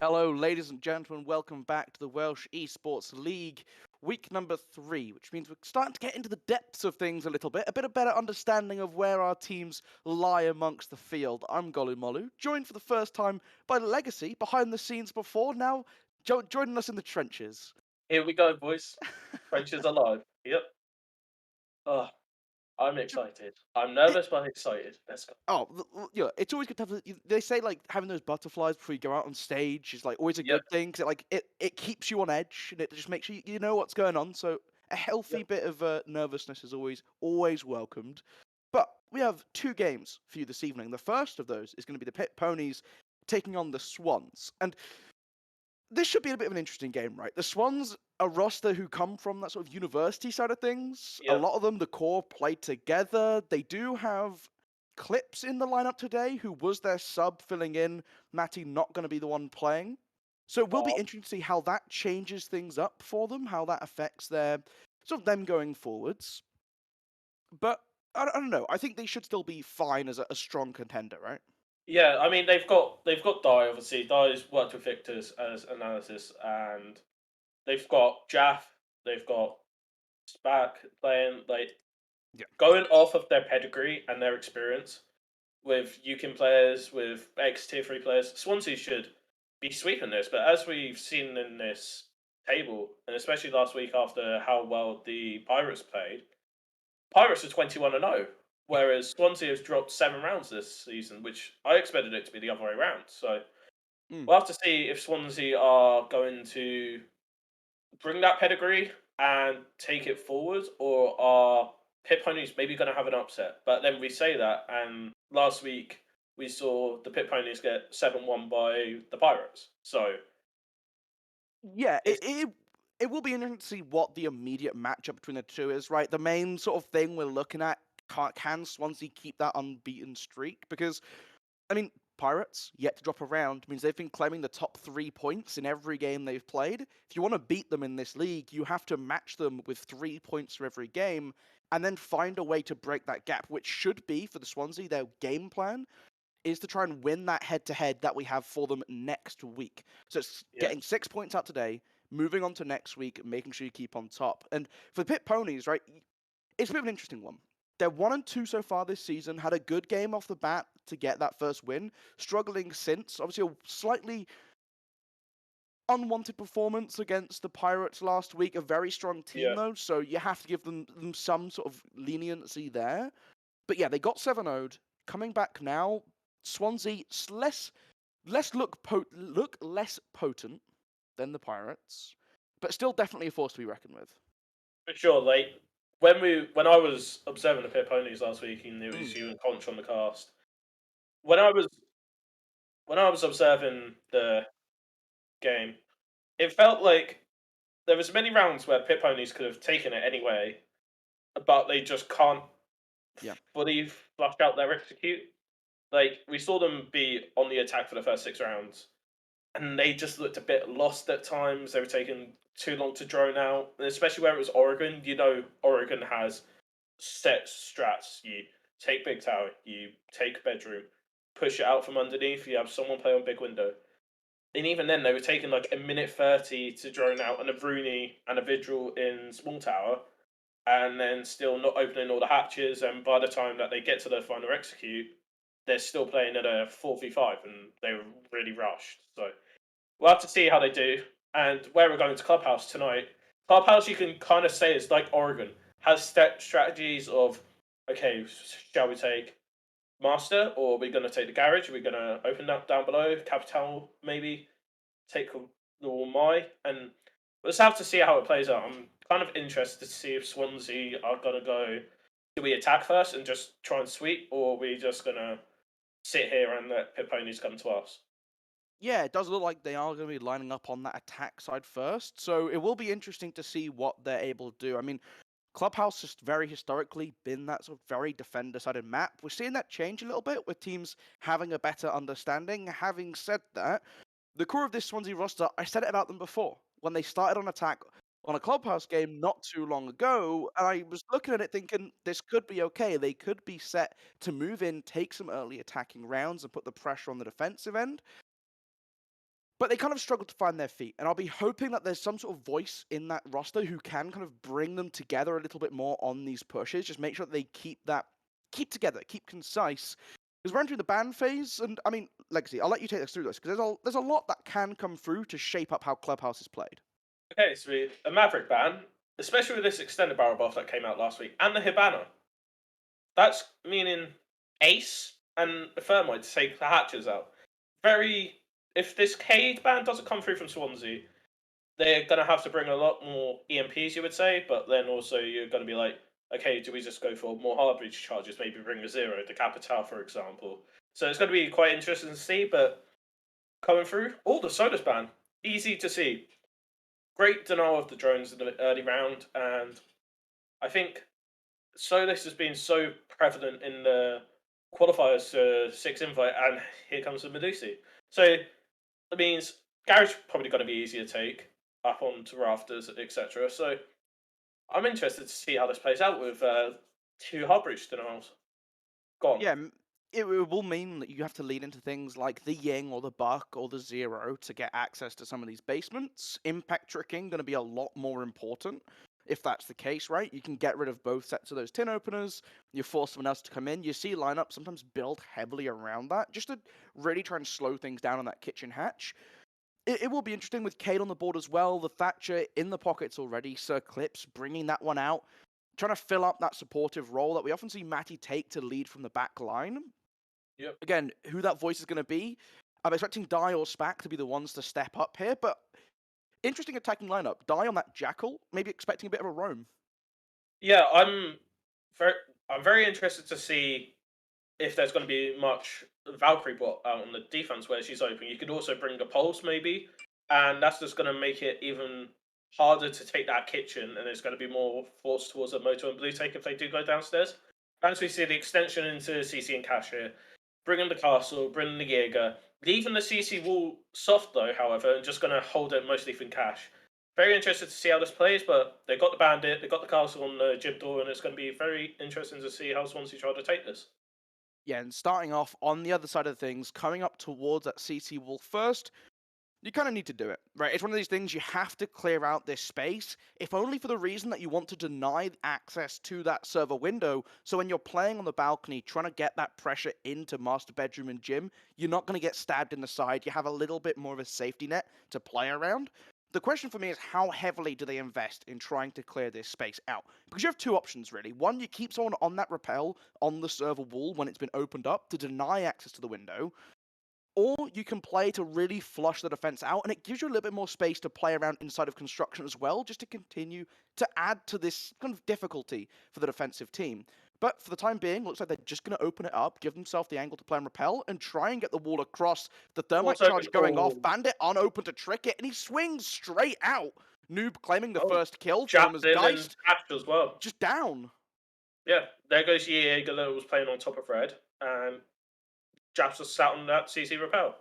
Hello, ladies and gentlemen. Welcome back to the Welsh Esports League, week number 3, which means we're starting to get into the depths of things a little bit, a bit of better understanding of where our teams lie amongst the field. I'm GoluMolu, joined for the first time by Legacy, behind the scenes before, now joining us in the trenches. Here we go, boys. Trenches alive. Yep. Oh, I'm excited. I'm nervous, but excited. Let's go. Yeah, it's always good to have. They say like having those butterflies before you go out on stage is like always a Yep. good thing because it keeps you on edge and it just makes you know what's going on. So a healthy Yep. bit of nervousness is always welcomed. But we have 2 games for you this evening. The first of those is going to be the Pit Ponies taking on the Swans, and this should be a bit of an interesting game, right? The Swans, a roster who come from that sort of university side of things. A Yep. lot of them, the core, play together. They do have Clips in the lineup today, who was their sub filling in. Matty not going to be the one playing. So it will be Oh, interesting to see how that changes things up for them, how that affects their sort of them going forwards. But I don't know. I think they should still be fine as a strong contender, right? yeah. I mean, they've got Di. Obviously, Di's worked with Victor's as analysis, and they've got Jaff. They've got Spack playing like Yeah. going off of their pedigree and their experience with UKIN players, with ex tier 3 players. Swansea should be sweeping this, but as we've seen in this table, and especially last week after how well the Pirates played, Pirates are 21-0. whereas Swansea has dropped 7 rounds this season, which I expected it to be the other way around. So Mm. we'll have to see if Swansea are going to bring that pedigree and take it forward, or are Pit Ponies maybe going to have an upset? But then we say that, and last week we saw the Pit Ponies get 7-1 by the Pirates. So Yeah, it's it will be interesting to see what the immediate matchup between the two is, right? The main sort of thing we're looking at, can Swansea keep that unbeaten streak? Because, I mean, Pirates, yet to drop a round, means they've been claiming the top 3 points in every game they've played. If you want to beat them in this league, you have to match them with 3 points for every game, and then find a way to break that gap, which should be, for the Swansea, their game plan is to try and win that head-to-head that we have for them next week. So it's yeah, getting 6 points out today, moving on to next week, making sure you keep on top. And for the Pit Ponies, right, it's a bit of an interesting one. They're 1-2 so far this season, had a good game off the bat to get that first win, struggling since. Obviously, a slightly unwanted performance against the Pirates last week, a very strong team yeah. though, so you have to give them some sort of leniency there. But yeah, they got 7-0'd. Coming back now, Swansea look less potent than the Pirates, but still definitely a force to be reckoned with. For sure. Like when I was observing the Pit Ponies last week, and it was Mm, you and Conch on the cast. When I was when I was observing the game, it felt like there was many rounds where Pit Ponies could have taken it anyway, but they just can't yeah. fully flush out their execute. Like we saw them be on the attack for the first 6 rounds, and they just looked a bit lost at times. They were taking too long to drone out, and especially where it was Oregon. You know, Oregon has set strats. You take big tower, you take bedroom, push it out from underneath. You have someone play on big window, and even then they were taking like a minute 30 to drone out and a Rooney and a Vigil in small tower, and then still not opening all the hatches. And by the time that they get to the final execute, they're still playing at a 4v5, and they were really rushed. So we'll have to see how they do. And where we're going to Clubhouse tonight, Clubhouse you can kind of say is like Oregon, has strategies of, okay, shall we take Master, or are we going to take the garage? Are we going to open up down below Capital? Maybe take the my, and we'll just have to see how it plays out. I'm kind of interested to see if Swansea are going to go. Do we attack first and just try and sweep, or are we just going to sit here and let Pit Ponies come to us? Yeah, it does look like they are going to be lining up on that attack side first, so it will be interesting to see what they're able to do. I mean, Clubhouse has very historically been that sort of very defender-sided map. We're seeing that change a little bit with teams having a better understanding. Having said that, the core of this Swansea roster, I said it about them before when they started on attack on a Clubhouse game not too long ago, and I was looking at it thinking this could be okay. They could be set to move in, take some early attacking rounds, and put the pressure on the defensive end. But they kind of struggle to find their feet, and I'll be hoping that there's some sort of voice in that roster who can kind of bring them together a little bit more on these pushes. Just make sure that they keep together, keep concise. Because we're entering the ban phase, and I mean, Legacy, I'll let you take us through this because there's a lot that can come through to shape up how Clubhouse is played. Okay, so a Maverick ban, especially with this extended barrel buff that came out last week, and the Hibana. That's meaning Ace and the Thermite to take the hatches out. Very. If this Cade ban doesn't come through from Swansea, they're going to have to bring a lot more EMPs, you would say, but then also you're going to be like, okay, do we just go for more hard breach charges? Maybe bring a zero, the Capital, for example. So it's going to be quite interesting to see, but coming through, all the Sodas ban, easy to see. Great denial of the drones in the early round, and I think Solus has been so prevalent in the qualifiers to six invite, and here comes the Medusi. So that means Garage probably going to be easier to take up onto rafters, etc. So I'm interested to see how this plays out with two hard breach denials gone. Yeah, it will mean that you have to lead into things like the Ying or the Buck or the Zero to get access to some of these basements. Impact tricking going to be a lot more important if that's the case, right? You can get rid of both sets of those tin openers. You force someone else to come in. You see lineups sometimes build heavily around that just to really try and slow things down on that kitchen hatch. It will be interesting with Cade on the board as well. The Thatcher in the pockets already. Sir Clips bringing that one out. trying to fill up that supportive role that we often see Matty take to lead from the back line. Yep. Again, who that voice is going to be, I'm expecting Die or Spack to be the ones to step up here, but interesting attacking lineup. Die on that Jackal, maybe expecting a bit of a roam. Yeah, very I'm very interested to see if there's going to be much Valkyrie bot out on the defense where she's open. You could also bring a Pulse maybe, and that's just going to make it even harder to take that kitchen, and it's going to be more forced towards a Moto and Blue take if they do go downstairs. As we see the extension into CC and Cash here, bringing the castle, bringing the Jaeger, leaving the CC wall soft though, however, and just going to hold it mostly from Cash. Very interested to see how this plays, but they got the Bandit, they got the castle on the Jib door, and it's going to be very interesting to see how Swansea try to take this. Yeah, and starting off on the other side of things, coming up towards that CC wall first, you kind of need to do it, right? It's one of these things you have to clear out this space, if only for the reason that you want to deny access to that server window. So when you're playing on the balcony, trying to get that pressure into master bedroom and gym, you're not going to get stabbed in the side. You have a little bit more of a safety net to play around. The question for me is how heavily do they invest in trying to clear this space out? Because you have two options, really. One, you keep someone on that rappel on the server wall when it's been opened up to deny access to the window, or you can play to really flush the defense out, and it gives you a little bit more space to play around inside of construction as well, just to continue to add to this kind of difficulty for the defensive team. But for the time being, looks like they're just going to open it up, give themselves the angle to play and repel, and try and get the wall across. The thermite What's open? charge going off, Oh, Bandit unopened to trick it, and he swings straight out. Noob claiming the oh, first kill for him as Chaplin and Geist Ash as well. just down. Yeah, there goes Jaeger that was playing on top of Red, and Japs just sat on that CC repel.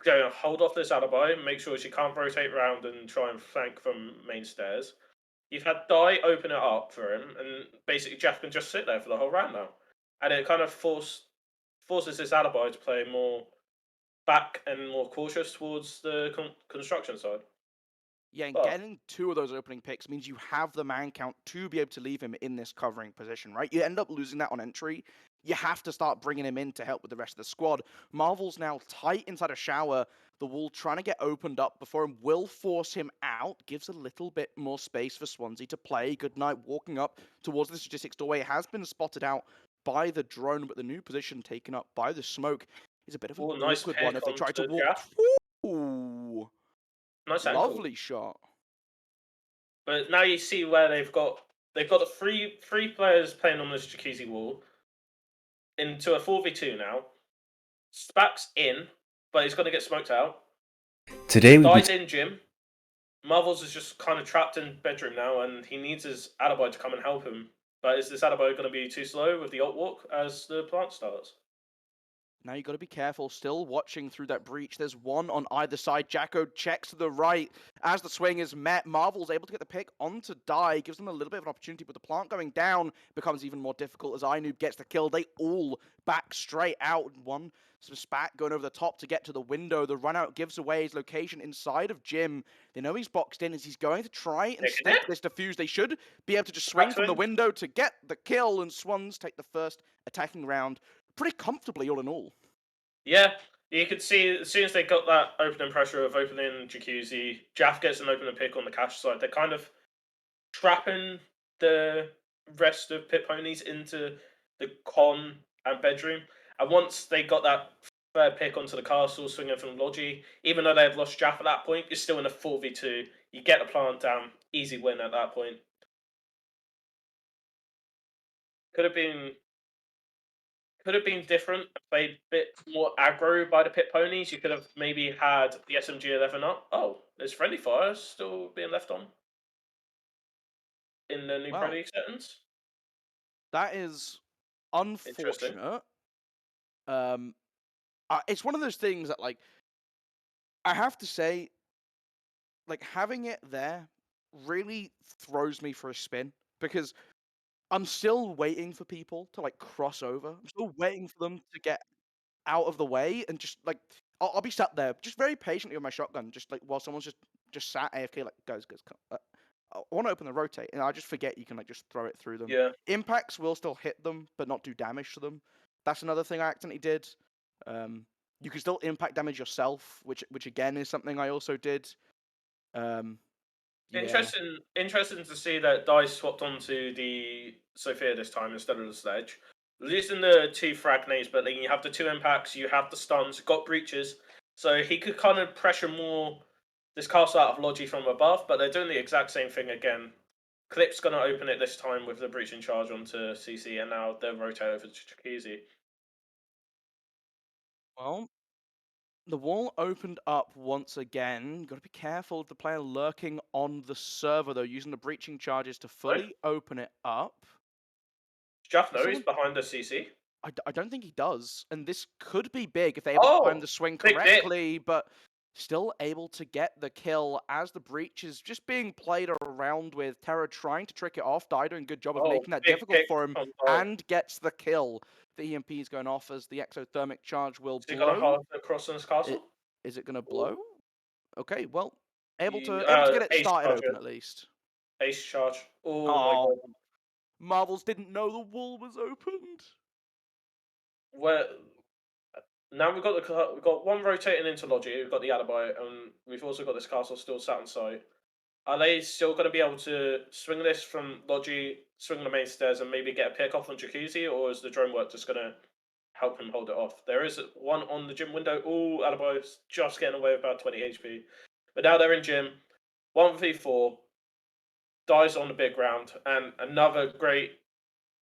Go hold off this alibi, make sure she can't rotate around and try and flank from main stairs. You've had Die open it up for him, and basically Jeff can just sit there for the whole round now. And it kind of forces this alibi to play more back and more cautious towards the construction side. Yeah, and But getting two of those opening picks means you have the man count to be able to leave him in this covering position, right? You end up losing that on entry. You have to start bringing him in to help with the rest of the squad. Marvel's now tight inside a shower. The wall trying to get opened up before him will force him out. Gives a little bit more space for Swansea to play. Goodnight walking up towards the statistics doorway. Has been spotted out by the drone, but the new position taken up by the smoke is a bit of an oh, nice awkward one pick if they try to onto walk. Jaff. Ooh, Nice ankle. lovely shot. But now you see where they've got the three players playing on this jacuzzi wall into a 4v2 now. Spack's in, but he's gonna get smoked out. Today we Dies in gym. Marvels is just kind of trapped in bedroom now, and he needs his alibi to come and help him. But is this alibi going to be too slow with the alt walk as the plant starts? Now you got to be careful. Still watching through that breach. There's one on either side. Jacko checks to the right as the swing is met. Marvel's able to get the pick onto Die. Gives them a little bit of an opportunity, but the plant going down becomes even more difficult as Inoob gets the kill. They all back straight out. One Spat going over the top to get to the window. The run out gives away his location inside of Jim. They know he's boxed in as he's going to try and Taking stick it. this defuse. They should be able to just swing from the Backswing. window to get the kill, and Swans take the first attacking round pretty comfortably all in all. Yeah, you could see as soon as they got that opening pressure of opening Jacuzzi, Jaff gets an opening pick on the cash side. They're kind of trapping the rest of Pit Ponies into the con and bedroom. And once they got that fair pick onto the castle, swinging from Logi, even though they had lost Jaff at that point, you're still in a 4v2. You get the plant down, easy win at that point. Could have been different. Played a bit more aggro by the Pit Ponies. You could have maybe had the SMG 11 up. Oh, there's friendly fire still being left on in the new Pro Well, League settings. that is Interesting. unfortunate. It's one of those things that, like, I have to say, like, having it there really throws me for a spin because I'm still waiting for people to, like, cross over. I'm still waiting for them to get out of the way and just, like, I'll be sat there just very patiently with my shotgun, just, like, while someone's just sat AFK, like, guys, come. I want to open the rotate, and I just forget you can, like, just throw it through them. Yeah. Impacts will still hit them, but not do damage to them. That's another thing I accidentally did. You can still impact damage yourself, which again is something I also did. Yeah. Interesting to see that Dice swapped onto the Sophia this time instead of the Sledge. Losing the 2 frag nades, but then you have the 2 impacts, you have the stuns, got breaches, so he could kind of pressure more this castle out of Logi from above, but they're doing the exact same thing again. Clip's going to open it this time with the breach in charge onto CC, and now they'll rotate over to Jacuzzi. Well, the wall opened up once again. Got to be careful of the player lurking on the server, though, using the breaching charges to fully open it up. Jaff know he's Someone, behind the CC. I don't think he does, and this could be big if they're able to time the swing Big bit. correctly, but still able to get the kill as the breach is just being played around with. Terra trying to trick it off. Dai doing a good job of making that Big difficult pick for him, from Dai. and gets the kill. The EMP is going off as the exothermic charge will Is he going to blow. hard across on his castle? Is it going to blow? Okay, well, able to get it Ace started charge. open at least. Ace charge. Oh my Oh, god. Marvels didn't know the wall was opened. Where now we've got one rotating into Logi. We've got the alibi, and we've also got this castle still sat on site. Are they still going to be able to swing this from Logi, swing the main stairs, and maybe get a pick off on Jacuzzi, or is the drone work just going to help him hold it off? There is one on the gym window. Oh, alibi's just getting away with about 20 HP. But now they're in gym. 1v4. Dies on the big round, and another great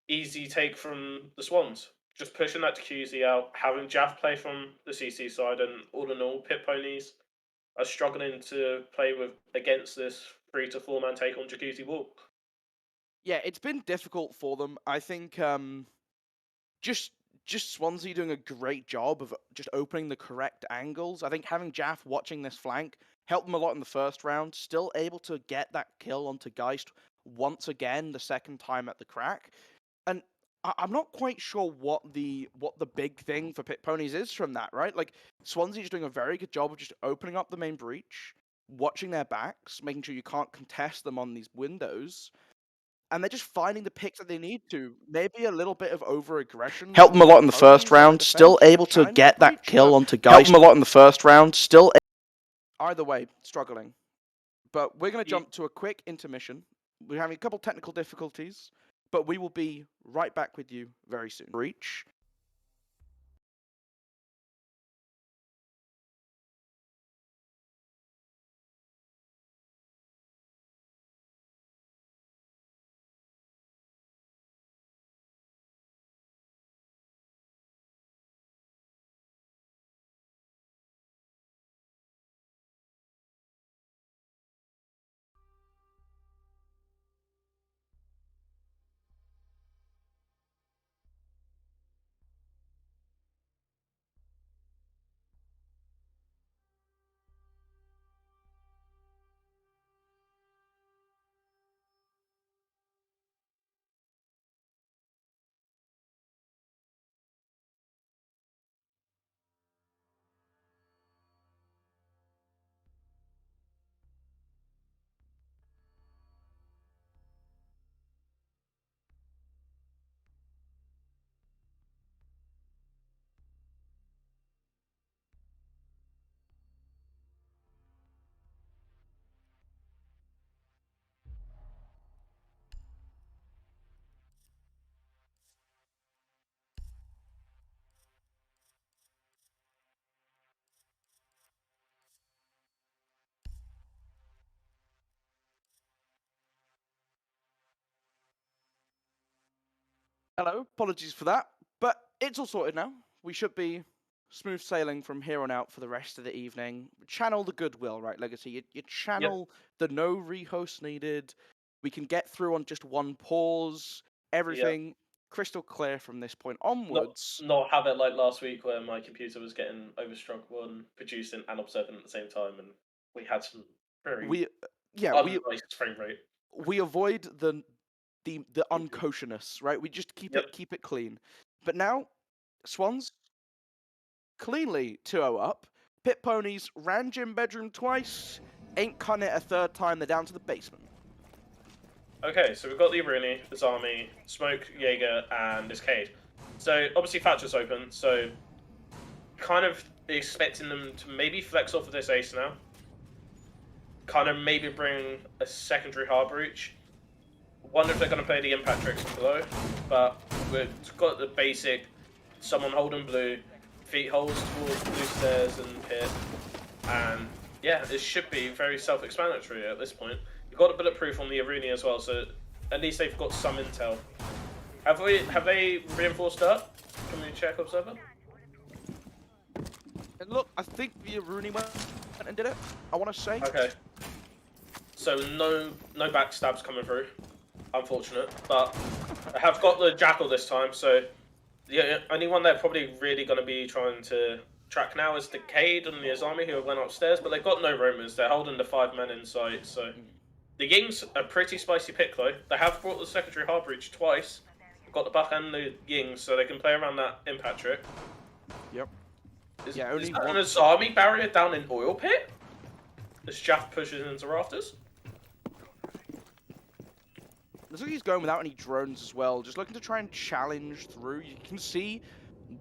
easy take from the Swans. Just pushing that Jacuzzi out, having Jaff play from the CC side, and all in all, Pit Ponies are struggling to play with against this 3 to 4 man take on Jacuzzi Wall. Yeah, it's been difficult for them. I think just Swansea doing a great job of just opening the correct angles. I think having Jaff watching this flank helped them a lot in the first round. Still able to get that kill onto Geist once again, the second time at the crack. And I'm not quite sure what the big thing for Pit Ponies is from that, right? Like, Swansea's doing a very good job of just opening up the main breach, watching their backs, making sure you can't contest them on these windows, and they're just finding the picks that they need to. Maybe a little bit of over-aggression. Helped them a lot in the first round, still able to get that kill onto Geist. Helped them a lot in the first round, still... Either way, struggling. But we're going to jump to a quick intermission. We're having a couple technical difficulties, but we will be right back with you very soon. Breach. Hello, apologies for that, but it's all sorted now. We should be smooth sailing from here on out for the rest of the evening. Channel the goodwill, right, Legacy? You channel the no rehost needed. We can get through on just one pause. Everything crystal clear from this point onwards. Not have it like last week where my computer was getting overstrung on producing and observing at the same time, and we had some very nice frame rate. We avoid the unkoshness, right? We just keep it clean. But now, Swans cleanly 2-0 up. Pit Ponies ran gym bedroom twice. Ain't cutting it a third time. They're down to the basement. Okay, so we've got the Iruni, this army, Smoke, Jaeger, and this Cade. So obviously Thatcher's open, so kind of expecting them to maybe flex off of this ace now. kind of maybe bring a secondary hard breach. Wonder if they're going to play the impact tricks below, but we've got the basic someone holding blue, feet holes towards blue stairs and pit, and yeah, it should be very self-explanatory at this point. You've got a bulletproof on the Aruni as well, so at least they've got some intel. Have they reinforced up? Can we check observer? And look, I think the Aruni went and did it. I want to say. Okay. So no backstabs coming through. Unfortunate, but I have got the Jackal this time, so the only one they're probably really going to be trying to track now is the Cade and the Azami, who went upstairs, but they've got no Romans. They're holding the 5 men in sight, so the Ying's a pretty spicy pick though. They have brought the secondary hard breach twice. They've got the Buck and the Ying, so they can play around that impact trick. Yep. Is Yeah, only that one... an Azami barrier down in Oil Pit? As Jaff pushes into rafters? Looks like he's going without any drones as well, just looking to try and challenge through. You can see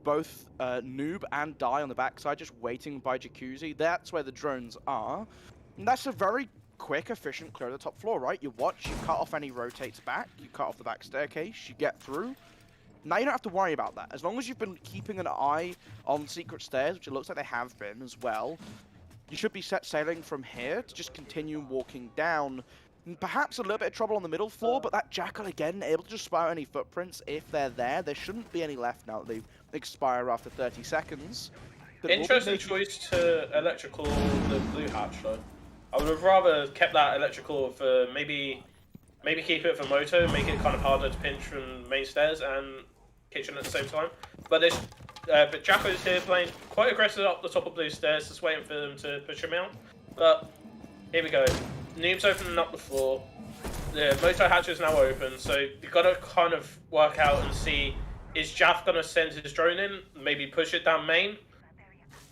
both Noob and Die on the backside just waiting by Jacuzzi. That's where the drones are. And that's a very quick, efficient clear of the top floor, right? You watch, you cut off any rotates back, you cut off the back staircase, you get through. Now you don't have to worry about that. As long as you've been keeping an eye on secret stairs, which it looks like they have been as well, you should be set sailing from here to just continue walking down. Perhaps a little bit of trouble on the middle floor, but that Jackal again, able to just spot any footprints if they're there. There shouldn't be any left now that they expire after 30 seconds. Interesting choice to electrical the blue hatch though. I would have rather kept that electrical for maybe keep it for Moto, make it kind of harder to pinch from main stairs and kitchen at the same time. But this, but Jacko is here playing quite aggressive up the top of blue stairs, just waiting for them to push him out. But here we go. Noob's opening up the floor. The Moto hatch is now open, so you've got to kind of work out and see, is Jaff going to send his drone in, maybe push it down main,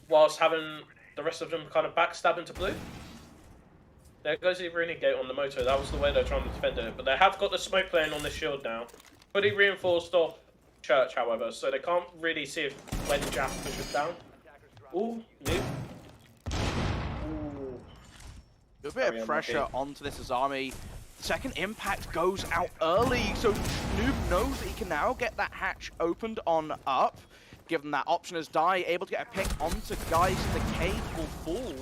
whilst having the rest of them kind of backstab into blue? There goes the Arena gate on the Moto. That was the way they're trying to defend it. But they have got the smoke playing on the shield now. Fully reinforced off Church, however, so they can't really see when Jaff pushes down. Ooh, Noob. A bit of pressure onto this Azami. Second impact goes out early, so Noob knows that he can now get that hatch opened on up. Given that option as Die, able to get a pick onto guys in the cave will fall.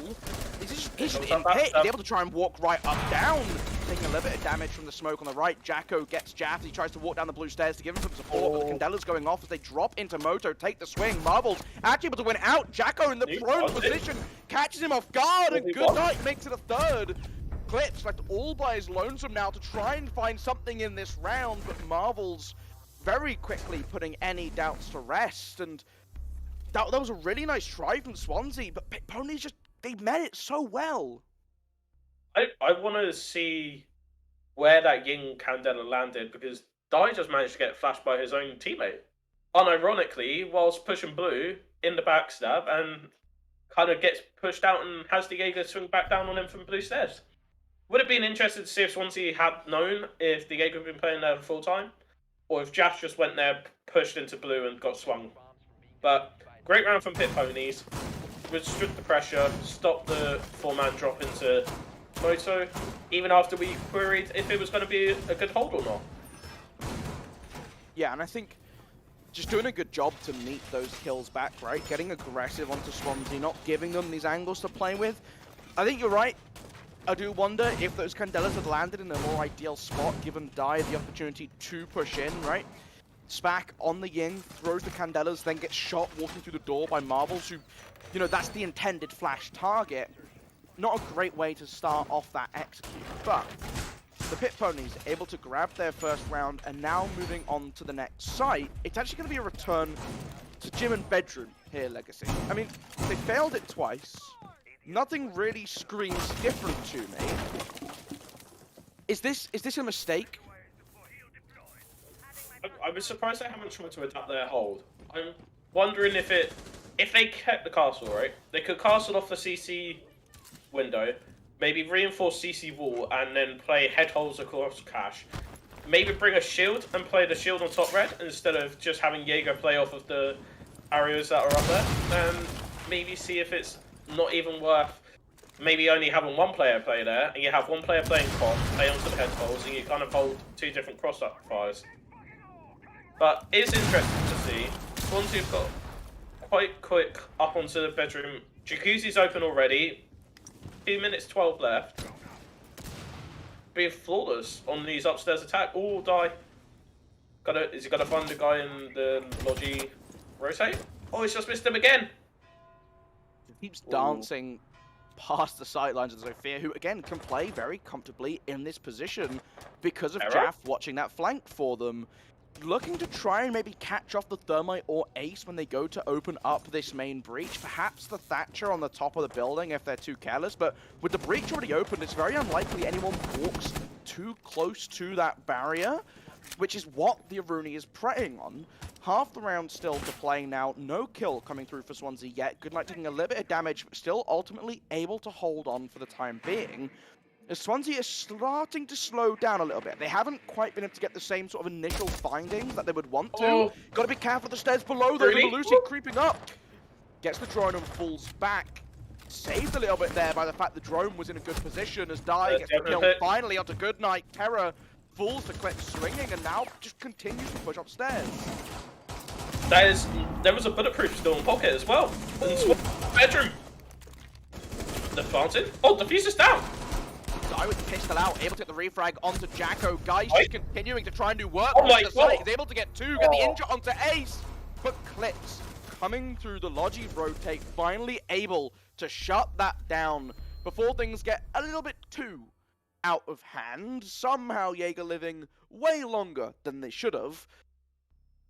He's just in pit, he's able to try and walk right up down. Taking a little bit of damage from the smoke on the right. Jacko gets jabbed, he tries to walk down the blue stairs to give him some support, but the Candela's going off as they drop into Moto, take the swing. Marbles actually able to win out. Jacko in the prone position, catches him off guard, and good night makes it a third. Clips left all by his lonesome now to try and find something in this round, but Marvel's very quickly putting any doubts to rest, and that was a really nice try from Swansea, but Pit Ponies just, they met it so well. I want to see where that Ying Candela landed, because Dai just managed to get flashed by his own teammate. Unironically, whilst pushing blue in the backstab, and kind of gets pushed out and has the Jaeger swing back down on him from blue stairs. Would have been interested to see if Swansea had known if the Jaeger had been playing there full time, or if Jaff just went there, pushed into blue and got swung. But great round from Pit Ponies. Withstood the pressure, stopped the 4-man drop into Moto, even after we queried if it was going to be a good hold or not. Yeah, and I think just doing a good job to meet those kills back, right? Getting aggressive onto Swansea, not giving them these angles to play with. I think you're right. I do wonder if those Candelas had landed in a more ideal spot, given Dai the opportunity to push in, right? Spack on the Ying, throws the Candelas, then gets shot walking through the door by Marbles, who, you know, that's the intended flash target. Not a great way to start off that execute, but the Pit Ponies able to grab their first round, and now moving on to the next site. It's actually going to be a return to gym and bedroom here, Legacy. I mean, they failed it twice. Nothing really screams different to me. Is this a mistake? I was surprised they haven't tried to adapt their hold. I'm wondering if they kept the castle, right? They could castle off the CC window, maybe reinforce CC wall, and then play head holes across cache. Maybe bring a shield and play the shield on top red instead of just having Jaeger play off of the areas that are up there, and maybe see if it's not even worth maybe only having one player play there, and you have one player playing Con, play onto the head holes, and you kind of hold two different cross-up fires. But it's interesting to see. Swansea have got quite quick up onto the bedroom. Jacuzzi's open already. 2 minutes 12 left. Being flawless on these upstairs attack. Oh, die. Is he gonna find the guy in the Logi rotate? Oh, he's just missed him again. He keeps dancing past the sidelines of Zofia, who again can play very comfortably in this position because of Jaff watching that flank for them. Looking to try and maybe catch off the Thermite or Ace when they go to open up this main breach. Perhaps the Thatcher on the top of the building if they're too careless, but with the breach already open, it's very unlikely anyone walks too close to that barrier, which is what the Aruni is preying on. Half the round still to play now. No kill coming through for Swansea yet. Goodnight taking a little bit of damage, but still ultimately able to hold on for the time being. As Swansea is starting to slow down a little bit. They haven't quite been able to get the same sort of initial findings that they would want to. Got to be careful of the stairs below though. Lucy creeping up. Gets the drone and falls back. Saved a little bit there by the fact the drone was in a good position as Dai gets the kill finally onto Goodnight. Terror falls to Clip swinging and now just continues to push upstairs. There was a bulletproof still in pocket as well. And bedroom. Advancing. Oh, diffuser's down. Dai with the pistol out, able to get the refrag onto Jacko. Guys just continuing to try and do work. Oh my God. He's able to get two, get the injure onto Ace. But Clips coming through the Logi rotate, finally able to shut that down before things get a little bit too out of hand. Somehow Jaeger living way longer than they should have.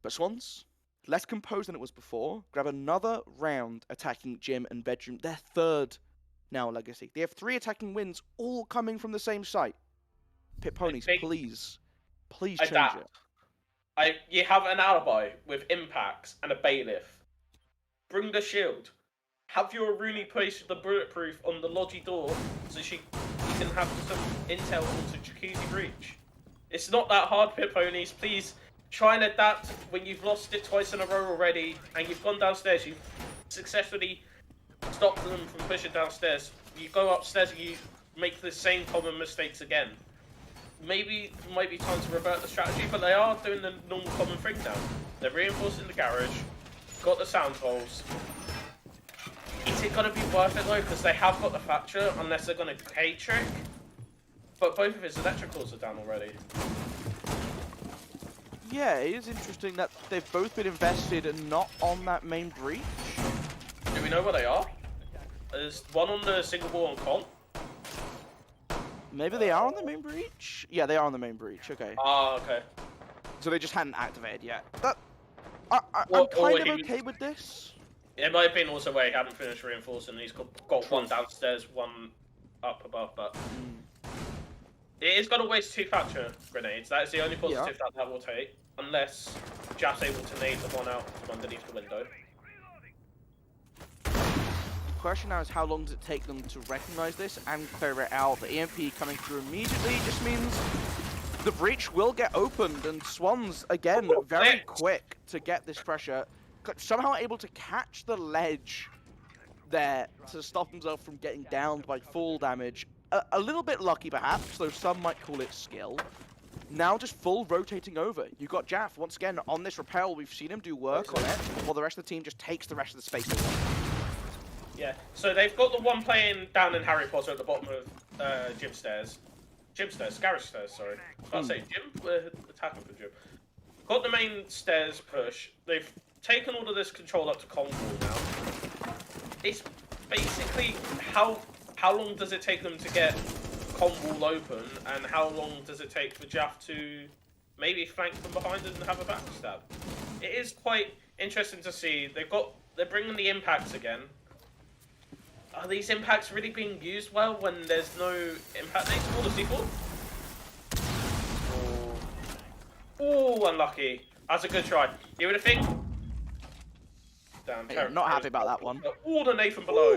But Swans, less composed than it was before, grab another round attacking Gym and Bedroom, their third now Legacy. They have 3 attacking wins, all coming from the same site. Pit Ponies, please change it. You have an alibi with impacts and a bailiff. Bring the shield. Have your Rooney place the bulletproof on the Logi door so you can have some intel onto Jacuzzi Breach. It's not that hard, Pit Ponies. Please try and adapt when you've lost it twice in a row already and you've gone downstairs. You've successfully stopped them from pushing downstairs. You go upstairs and you make the same common mistakes again. Maybe it might be time to revert the strategy, but they are doing the normal common thing now. They're reinforcing the garage, got the sound holes. Is it going to be worth it though? Because they have got the Thatcher, unless they're going to K-trick. But both of his electricals are down already. Yeah, it is interesting that they've both been invested and not on that main breach. Do we know where they are? There's one on the single wall on Con. Maybe they are on the main breach? Yeah, they are on the main breach, okay. Ah, okay. So they just hadn't activated yet. I'm kind of okay with this. It might have been also where he hadn't finished reinforcing. He's got one downstairs, one up above, but... It is going to waste 2 Thatcher grenades. That is the only positive that will take. Unless Jaff's able to nade the one out from underneath the window. The question now is how long does it take them to recognize this and clear it out? The EMP coming through immediately just means the breach will get opened, and Swans, again, very quick to get this pressure. Somehow able to catch the ledge there to stop himself from getting downed by full damage. A little bit lucky, perhaps, though some might call it skill. Now just full rotating over. You got Jaff, once again, on this rappel. We've seen him do work on it, while the rest of the team just takes the rest of the space away. Yeah, so they've got the one playing down in Harry Potter at the bottom of Gym stairs. Garage stairs, sorry. I was about to say Gym, we're attacking for Gym. Got the main stairs push. They've taken all of this control up to Conwall now. It's basically how long does it take them to get Conwall open, and how long does it take for Jaff to maybe flank from behind and have a backstab? It is quite interesting to see. They're bringing the impacts again. Are these impacts really being used well when there's no impact nades for the C4? Oh, unlucky. That's a good try. You would have think. Damn, hey, not happy about that one. Oh, the nade from below.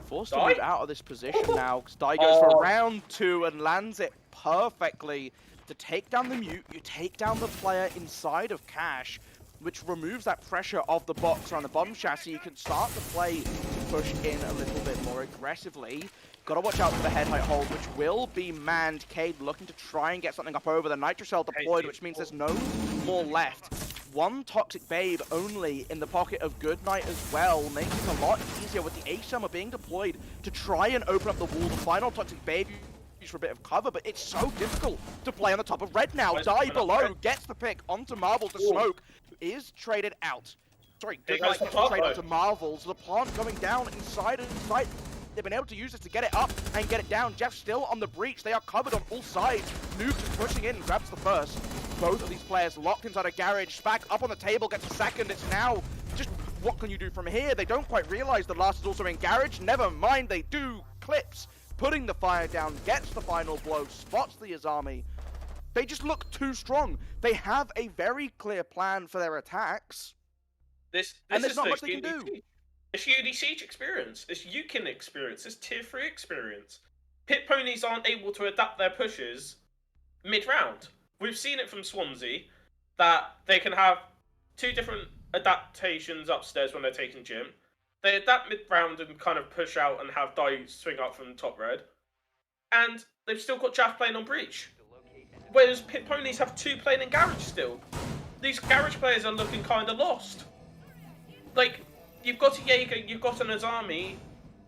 Forced to move out of this position now, because Dai goes for round 2 and lands it perfectly to take down the mute. You take down the player inside of Cash. which removes that pressure of the box around the bottom chassis. You can start to play to push in a little bit more aggressively. Gotta watch out for the head height hold, which will be manned. Cade looking to try and get something up over the Nitro Cell deployed, which means there's no more left. One Toxic Babe only in the pocket of Goodnight as well, making it a lot easier with the H-Summer being deployed to try and open up the wall. The final Toxic Babe for a bit of cover, but it's so difficult to play on the top of red now. Die below, gets the pick onto Marvel to smoke, is traded out. Sorry, Goodnight gets the trade onto Marvels. The plant going down inside and inside. They've been able to use this to get it up and get it down. Jeff still on the breach. They are covered on all sides. Nuke just pushing in, grabs the first. Both of these players locked inside a garage. Spack up on the table, gets a second. It's now just what can you do from here? They don't quite realize the last is also in garage. Never mind, they do. Clips, putting the fire down, gets the final blow, spots the Azami. They just look too strong. They have a very clear plan for their attacks. This and there's is not the much they can do. It's UD Siege experience. It's Yukin experience. It's Tier 3 experience. Pit Ponies aren't able to adapt their pushes mid-round. We've seen it from Swansea, that they can have two different adaptations upstairs when they're taking gym. They adapt mid-round and kind of push out and have Die swing up from top red. And they've still got Jaff playing on breach. Whereas Pit Ponies have two playing in garage still. These garage players are looking kind of lost. Like, you've got a Jaeger, you've got an Azami,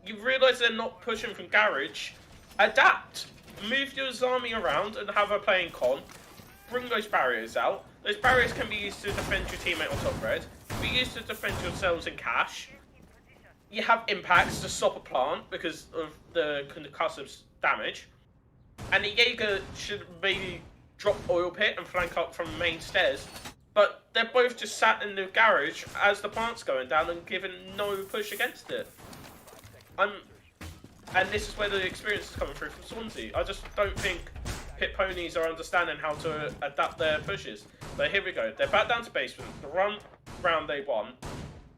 you realise they're not pushing from garage. Adapt. Move your Azami around and have her playing con. Bring those barriers out. Those barriers can be used to defend your teammate on top red. Be used to defend yourselves in cash. You have impacts to stop a plant because of the concussive damage. And the Jaeger should maybe drop oil pit and flank up from main stairs. But they're both just sat in the garage as the plant's going down and given no push against it. And this is where the experience is coming through from Swansea. I just don't think Pit Ponies are understanding how to adapt their pushes. But here we go. They're back down to basement. The round they won,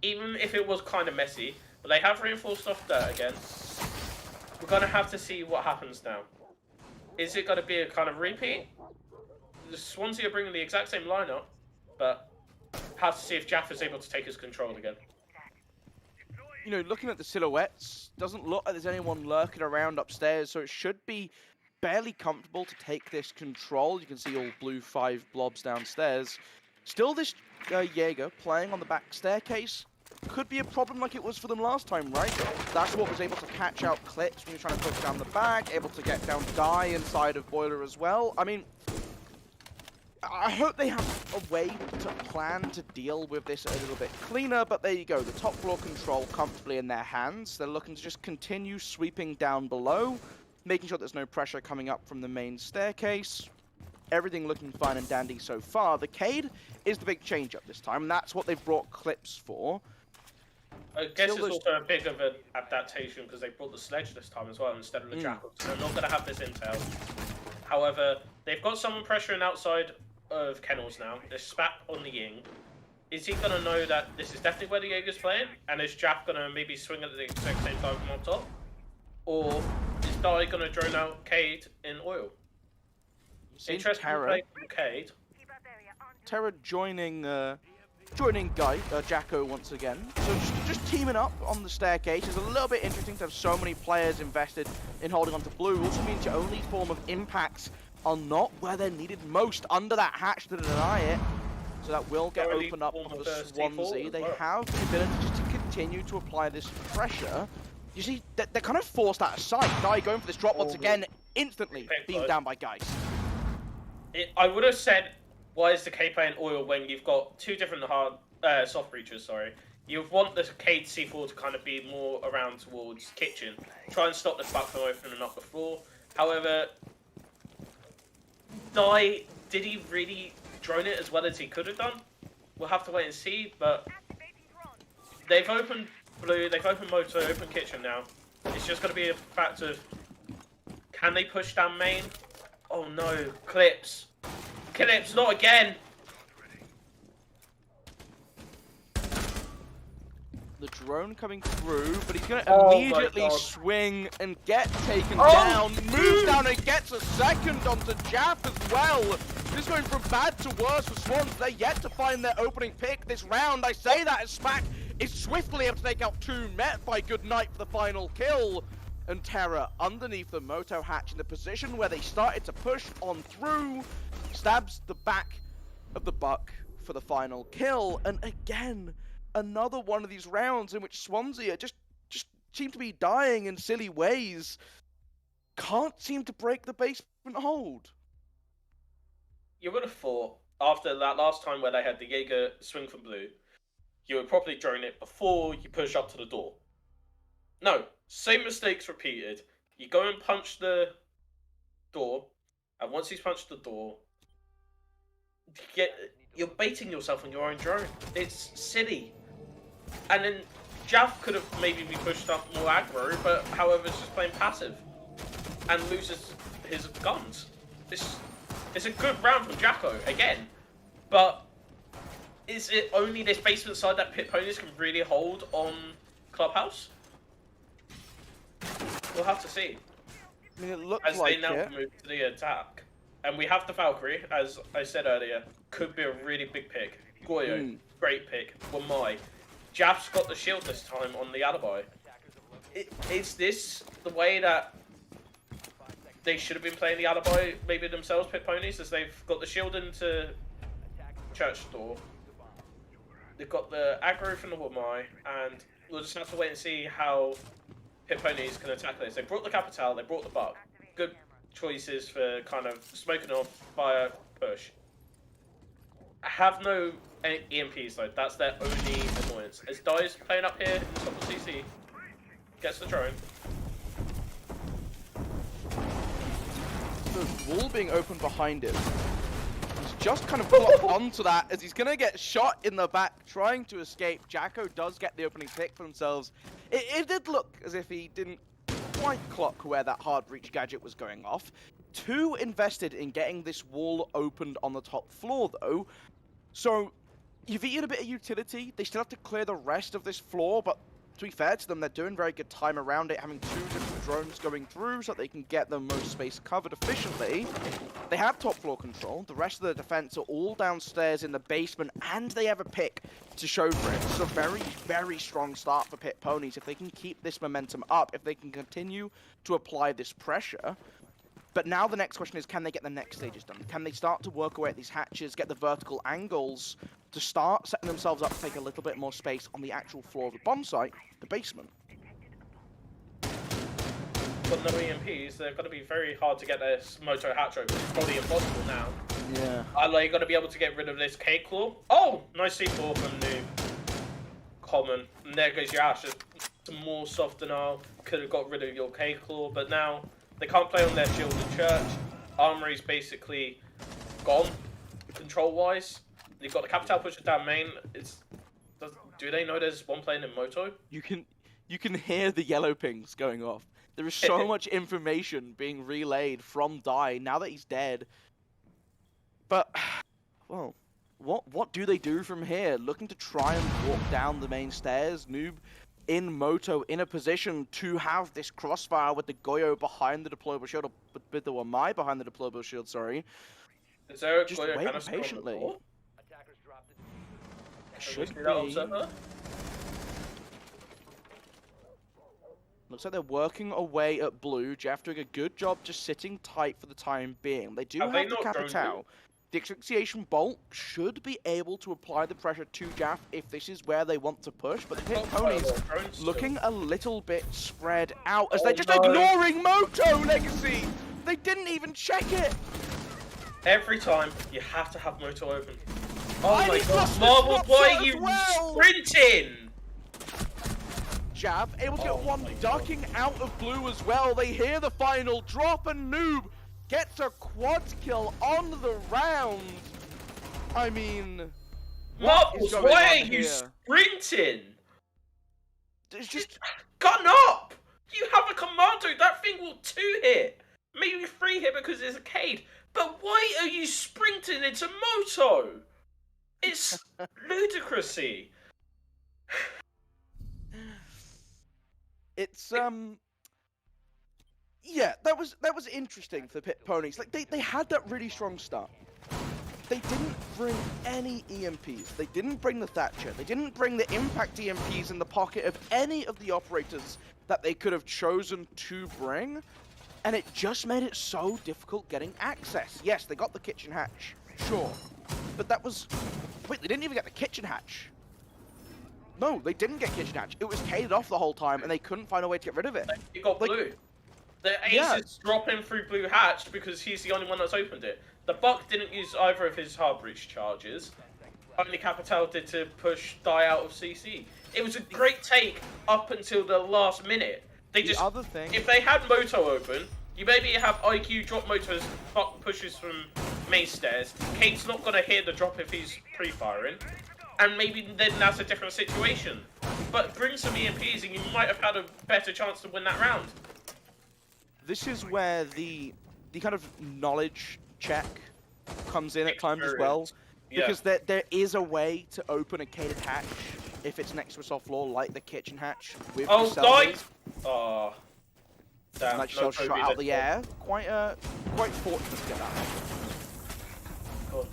even if it was kind of messy, but they have reinforced off dirt again. We're going to have to see what happens now. Is it going to be a kind of repeat? The Swansea are bringing the exact same lineup, but have to see if Jaff is able to take his control again. You know, looking at the silhouettes, doesn't look like there's anyone lurking around upstairs, so it should be barely comfortable to take this control. You can see all blue 5 blobs downstairs. Still, this Jaeger playing on the back staircase could be a problem like it was for them last time, right? That's what was able to catch out Clips when you're trying to push down the back, able to get down Die inside of Boiler as well. I mean, I hope they have a way to plan to deal with this a little bit cleaner, but there you go. The top floor control comfortably in their hands. They're looking to just continue sweeping down below, making sure there's no pressure coming up from the main staircase. Everything looking fine and dandy so far. The Cade is the big change up this time, and that's what they've brought Clips for. I guess it's also a big of an adaptation because they brought the Sledge this time as well instead of the Jackal. So they're not going to have this intel. However, they've got someone pressuring outside of Kennels now. There's Spat on the Ying. Is he going to know that this is definitely where the Jaeger's playing? And is Jaff going to maybe swing at the exact same time from up top? Or is Die going to drone out Cade in oil? Interesting play from Cade. Terra joining Jacko once again. So just teaming up on the staircase is a little bit interesting to have so many players invested in holding on to blue. Also means your only form of impacts are not where they're needed most, under that hatch to deny it. So that will get opened up for the Swansea. They have the ability just to continue to apply this pressure. You see, they're kind of forced out of sight. Guy going for this drop once again, instantly being down by Geist. I would have said, why is the K playing oil when you've got two different soft breachers, sorry. You want the Cade C4 to kind of be more around towards kitchen. Try and stop the spark from opening up the floor. However, Die, did he really drone it as well as he could have done? We'll have to wait and see, but they've opened blue, they've opened motor, opened kitchen now. It's just going to be a fact of, can they push down main? Oh no, Clips. Clips, not again! The drone coming through, but he's going to immediately swing and get taken down. Moves down and gets a second onto Jaff as well. This is going from bad to worse for Swans. They're yet to find their opening pick this round. I say that as Smack is swiftly able to take out 2, met by Goodnight for the final kill. And Terra underneath the Moto hatch in the position where they started to push on through, stabs the back of the Buck for the final kill. And again, another one of these rounds in which Swansea just seem to be dying in silly ways. Can't seem to break the basement hold. You would have thought, after that last time where they had the Jaeger swing from blue, you would probably drone it before you push up to the door. No, same mistakes repeated. You go and punch the door, and once he's punched the door, you're baiting yourself on your own drone. It's silly. And then Jaff could have maybe be pushed up more aggro, but however, it's just playing passive and loses his guns. It's a good round from Jacko again, but is it only this basement side that Pit Ponies can really hold on Clubhouse? We'll have to see. I mean, it looks as like they now move to the attack. And we have the Valkyrie, as I said earlier, could be a really big pick. Goyo, great pick. Wamai. Jaff's got the shield this time on the alibi. Is this the way that they should have been playing the alibi, maybe themselves, Pit Ponies, as they've got the shield into Church Door? They've got the aggro from the Wamai, and we'll just have to wait and see how Pit Ponies can attack this. They brought the Capital, they brought the Buck. Good choices for kind of smoking off fire push. Have no EMPs though, that's their only annoyance. As Dye's playing up here in top of CC, gets the drone. The wall being open behind him. He's just kind of blocked onto that as he's going to get shot in the back trying to escape. Jacko does get the opening pick for themselves. It did look as if he didn't quite clock where that hard breach gadget was going off. 2 invested in getting this wall opened on the top floor though. So you've eaten a bit of utility. They still have to clear the rest of this floor, but to be fair to them, they're doing very good time around it, having 2 different drones going through so that they can get the most space covered efficiently. They have top floor control. The rest of the defense are all downstairs in the basement, and they have a pick to show for it. It's a very, very strong start for Pit Ponies. If they can keep this momentum up, if they can continue to apply this pressure. But now the next question is, can they get the next stages done? Can they start to work away at these hatches, get the vertical angles to start setting themselves up to take a little bit more space on the actual floor of the bomb site, the basement? Got no EMPs, they're going to be very hard to get their Moto hatch open. It's probably impossible now. Yeah. Are they going to be able to get rid of this K-Claw? Oh! Nice C4 from Noob. Common. And there goes your Ash. Some more soft denial. Could have got rid of your K-Claw, but now they can't play on their shield in Church. Armory's basically gone, control-wise. They've got the Capital pusher down main. Do they know there's one playing in Moto? You can hear the yellow pings going off. There is so much information being relayed from Dye now that he's dead. But, well, what do they do from here? Looking to try and walk down the main stairs. Noob in Moto in a position to have this crossfire with the Goyo behind the deployable shield, or with the Wamai behind the deployable shield, sorry. Is there a just Goyo waiting canister patiently. on the floor? Should Can we see that be. observer? Looks like they're working away at blue. Jeff doing a good job just sitting tight for the time being. They do have they the not droned Capital. The asphyxiation bolt should be able to apply the pressure to Jaff if this is where they want to push, but the Pit Ponies looking a little bit spread out as they're just ignoring Moto Legacy! They didn't even check it! Every time, you have to have Moto open. Oh I my need god, Cluster Marvel, Swap why as are you well! sprinting? Jab able to get Oh one my ducking out of blue as well. They hear the final drop and Noob gets a quad kill on the round. I mean, Marvels, why are you here? sprinting? It's just Gun up! You have a commando, that thing will 2-hit. Maybe 3-hit because it's a Cade. But why are you sprinting into Moto? It's ludicrousy. it's yeah, that was interesting for the Pit Ponies. Like they had that really strong start. they didn't bring any EMPs. They didn't bring the Thatcher. They didn't bring the impact EMPs in the pocket of any of the operators that they could have chosen to bring. And it just made it so difficult getting access. Yes, they got the kitchen hatch, sure. But that was... Wait, they didn't even get the kitchen hatch. No, they didn't get kitchen hatch. It was catered off the whole time, and they couldn't find a way to get rid of it. You got blue. The ace is dropping through blue hatch because he's the only one that's opened it. The Buck didn't use either of his hard breach charges. Only Capital did to push Die out of CC. It was a great take up until the last minute. They just, other thing... if they had Moto open, you maybe have IQ drop Moto's Buck pushes from main stairs. Kate's not going to hear the drop if he's pre-firing. And maybe then that's a different situation. But bring some EMPs and you might have had a better chance to win that round. This is where the kind of knowledge check comes in at times as well. Because there is a way to open a catered hatch if it's next to a soft floor, like the kitchen hatch. With die! Oh, damn. That shell shot out of the air. Quite fortunate to get that. God.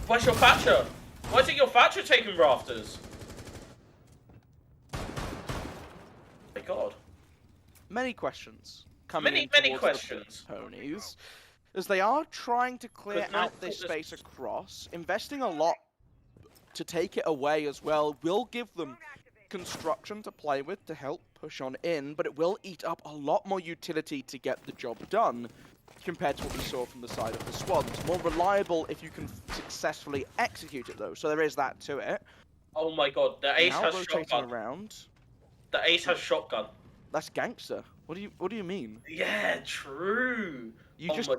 Where's your Thatcher? Why is it your Thatcher taking rafters? Oh my God. Many questions coming in many questions. The Ponies, as they are trying to clear out this space across, investing a lot to take it away as well. Will give them construction to play with to help push on in, but it will eat up a lot more utility to get the job done compared to what we saw from the side of the Swans. More reliable if you can successfully execute it though, so there is that to it. Oh my God, the ace has shotgun. Around. The ace has shotgun. That's gangster. What do you mean? Yeah, true. You just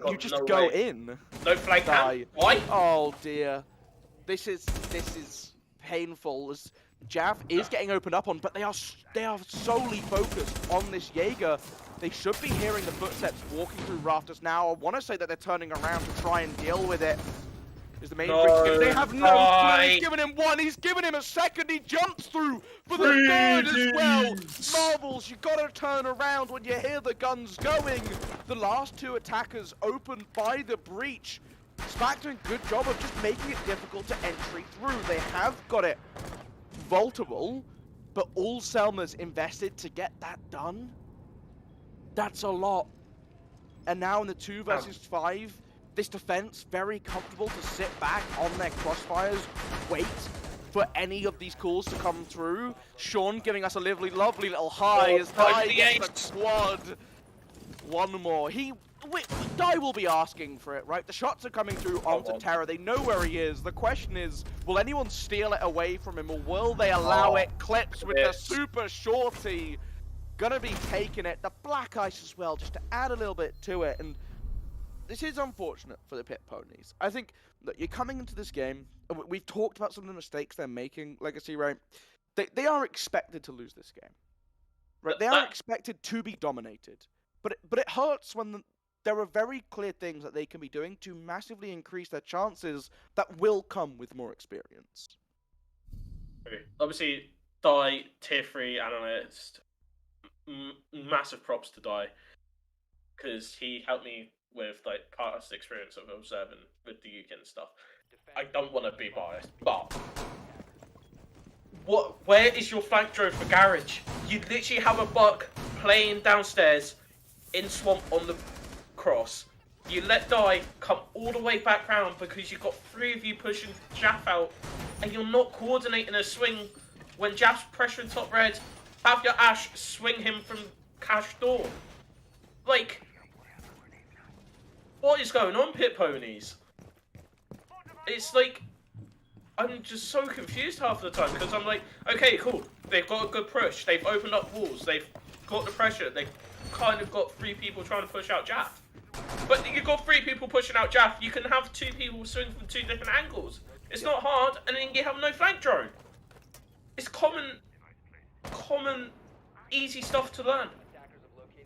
go in. No flag cam. Why? Oh dear. This is painful as Jav is getting opened up on, but they are solely focused on this Jaeger. They should be hearing the footsteps walking through rafters now. I want to say that they're turning around to try and deal with it. Is the main bridge? They have no clue. He's given him one. He's given him a second. He jumps through for the third as well. Marvels, you gotta turn around when you hear the guns going. The last two attackers opened by the breach. Spac doing a good job of just making it difficult to entry through. They have got it vaultable, but all Selma's invested to get that done. That's a lot. And now in the 2 versus 5, this defense very comfortable to sit back on their crossfires, wait for any of these calls to come through. Sean giving us a lovely little high as Dai gets the squad. One more. Dai will be asking for it, right? The shots are coming through onto Terra. They know where he is. The question is, will anyone steal it away from him, or will they allow it? Clips with the super shorty. Gonna be taking it. The black ice as well, just to add a little bit to it. And this is unfortunate for the Pit Ponies. I think that you're coming into this game, we've talked about some of the mistakes they're making, Legacy, right? They are expected to lose this game. Right? They are expected to be dominated. But it hurts when there are very clear things that they can be doing to massively increase their chances that will come with more experience. Obviously, Dai, tier 3 analyst, massive props to Dai, because he helped me with like past experience of observing with the UK and stuff. I don't want to be biased, but where is your flank drone for garage? You literally have a Buck playing downstairs in swamp on the cross. You let Dai come all the way back round because you've got 3 of you pushing Jaff out, and you're not coordinating a swing when Jaff's pressuring top red. Have your Ash swing him from cash door. Like, what is going on, Pit Ponies? It's like, I'm just so confused half the time because I'm like, okay, cool. They've got a good push. They've opened up walls. They've got the pressure. They've kind of got 3 people trying to push out Jaff. But you've got 3 people pushing out Jaff. You can have 2 people swing from 2 different angles. It's not hard, and then you have no flank drone. It's common, easy stuff to learn.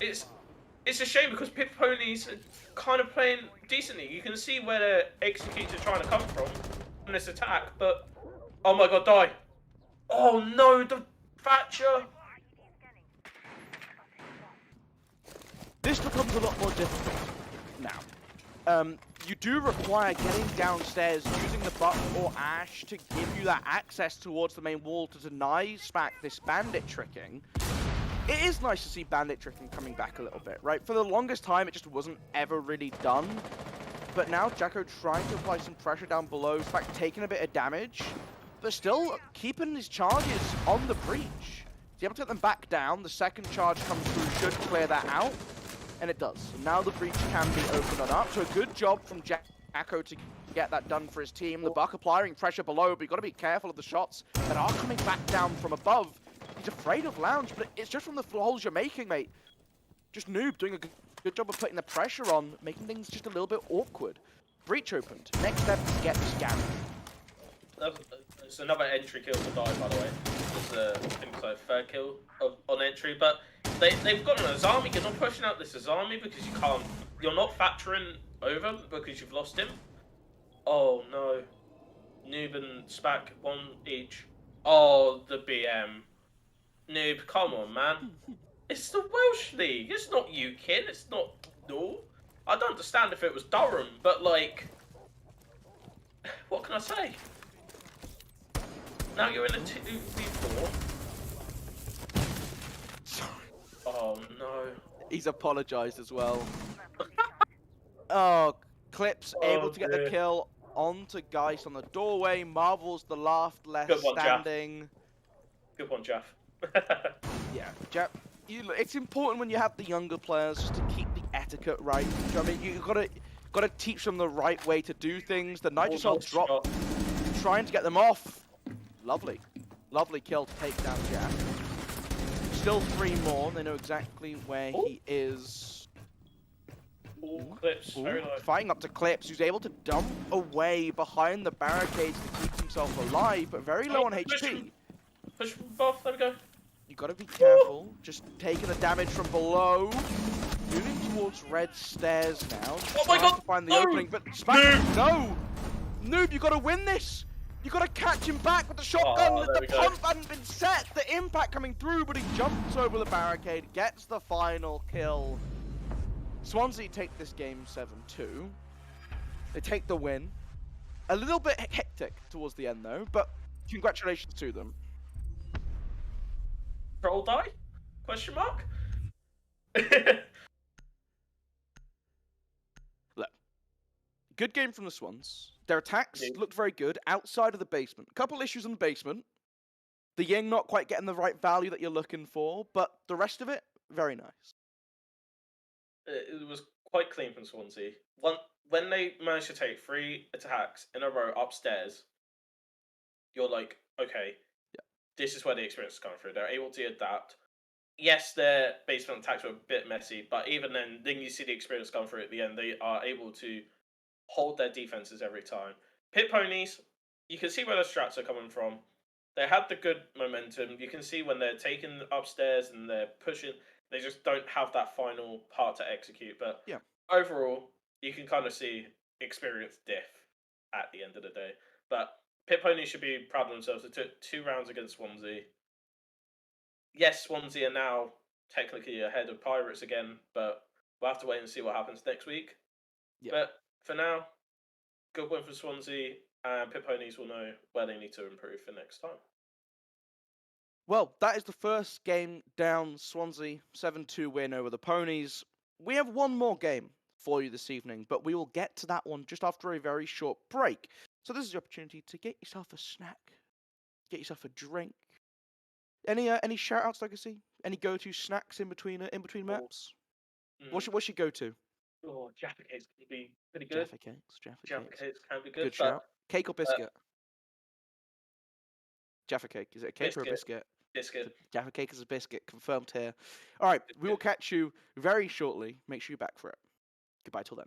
It's a shame because Pit Ponies are kind of playing decently. You can see where their executors are trying to come from in this attack, but oh my God, Dai! Oh no, the Thatcher! This becomes a lot more difficult now. you do require getting downstairs, using the Buck or Ash to give you that access towards the main wall to deny Spack this bandit tricking. It is nice to see bandit tricking coming back a little bit, right? For the longest time, it just wasn't ever really done. But now Jacko trying to apply some pressure down below, Spack taking a bit of damage, but still keeping his charges on the breach. He's able to get them back down. The second charge comes through, should clear that out. And it does. So now the breach can be opened up. So a good job from Jacko to get that done for his team. The Buck applying pressure below, but you've got to be careful of the shots that are coming back down from above. He's afraid of Lounge, but it's just from the holes you're making, mate. Just Noob doing a good job of putting the pressure on, making things just a little bit awkward. Breach opened. Next step is get scanned. It's another entry kill to die, by the way. It's I think it's like third kill on entry, but they've got an Azami. You're not pushing out this Azami because you can't. You're not factoring over because you've lost him. Oh no, Noob and Spack one each. Oh, the BM. Noob, come on, man. It's the Welsh League. It's not UKIN. It's not no. I don't understand if it was Durham, but like, what can I say? Now you're in a 2v4. Sorry. Oh no. He's apologized as well. Oh, Clips able to get the kill onto Geist on the doorway. Marvel's the last left standing. Good one, Jeff. Yeah, Jeff. It's important when you have the younger players just to keep the etiquette right. You know what I mean, you gotta teach them the right way to do things. The Nitro Cell drop, trying to get them off. Lovely, lovely kill to take down Jeff. Still 3 more. They know exactly where he is. Clips, very low. Fighting up to Clips, who's able to dump away behind the barricades to keep himself alive, but very low on HP. Push buff, there we go. You gotta be careful. Just taking the damage from below. Moving towards red stairs now. Oh my god! To find the opening, but Spack, no! Noob, you gotta win this! You gotta catch him back with the shotgun. The pump hadn't been set. The impact coming through, but he jumps over the barricade, gets the final kill. Swansea take this game 7-2. They take the win. A little bit hectic towards the end though, but congratulations to them. Troll die? Question mark? Look, good game from the Swans. Their attacks looked very good outside of the basement. A couple issues in the basement. The Ying not quite getting the right value that you're looking for, but the rest of it, very nice. It was quite clean from Swansea. When they managed to take 3 attacks in a row upstairs, you're like, okay, this is where the experience is coming through. They're able to adapt. Yes, their basement attacks were a bit messy, but even then you see the experience come through at the end. They are able to hold their defenses every time. Pit Ponies, you can see where the strats are coming from. They had the good momentum. You can see when they're taking upstairs and they're pushing, they just don't have that final part to execute. But overall, you can kind of see experience diff at the end of the day. But Pit Ponies should be proud of themselves. They took 2 rounds against Swansea. Yes, Swansea are now technically ahead of Pirates again, but we'll have to wait and see what happens next week. But for now, good win for Swansea, and Pit Ponies will know where they need to improve for next time. Well, that is the first game down. Swansea 7-2 win over the Ponies. We have one more game for you this evening, but we will get to that one just after a very short break. So this is the opportunity to get yourself a snack, get yourself a drink. Any shout outs, Legacy? Any go-to snacks in between maps? What's your go-to? Oh, Jaffa cakes can be pretty good. Jaffa cakes can be good. Good shout. Cake or biscuit? Jaffa cake. Is it a cake or a biscuit? Biscuit. Jaffa cake is a biscuit. Confirmed here. All right, we will catch you very shortly. Make sure you're back for it. Goodbye till then.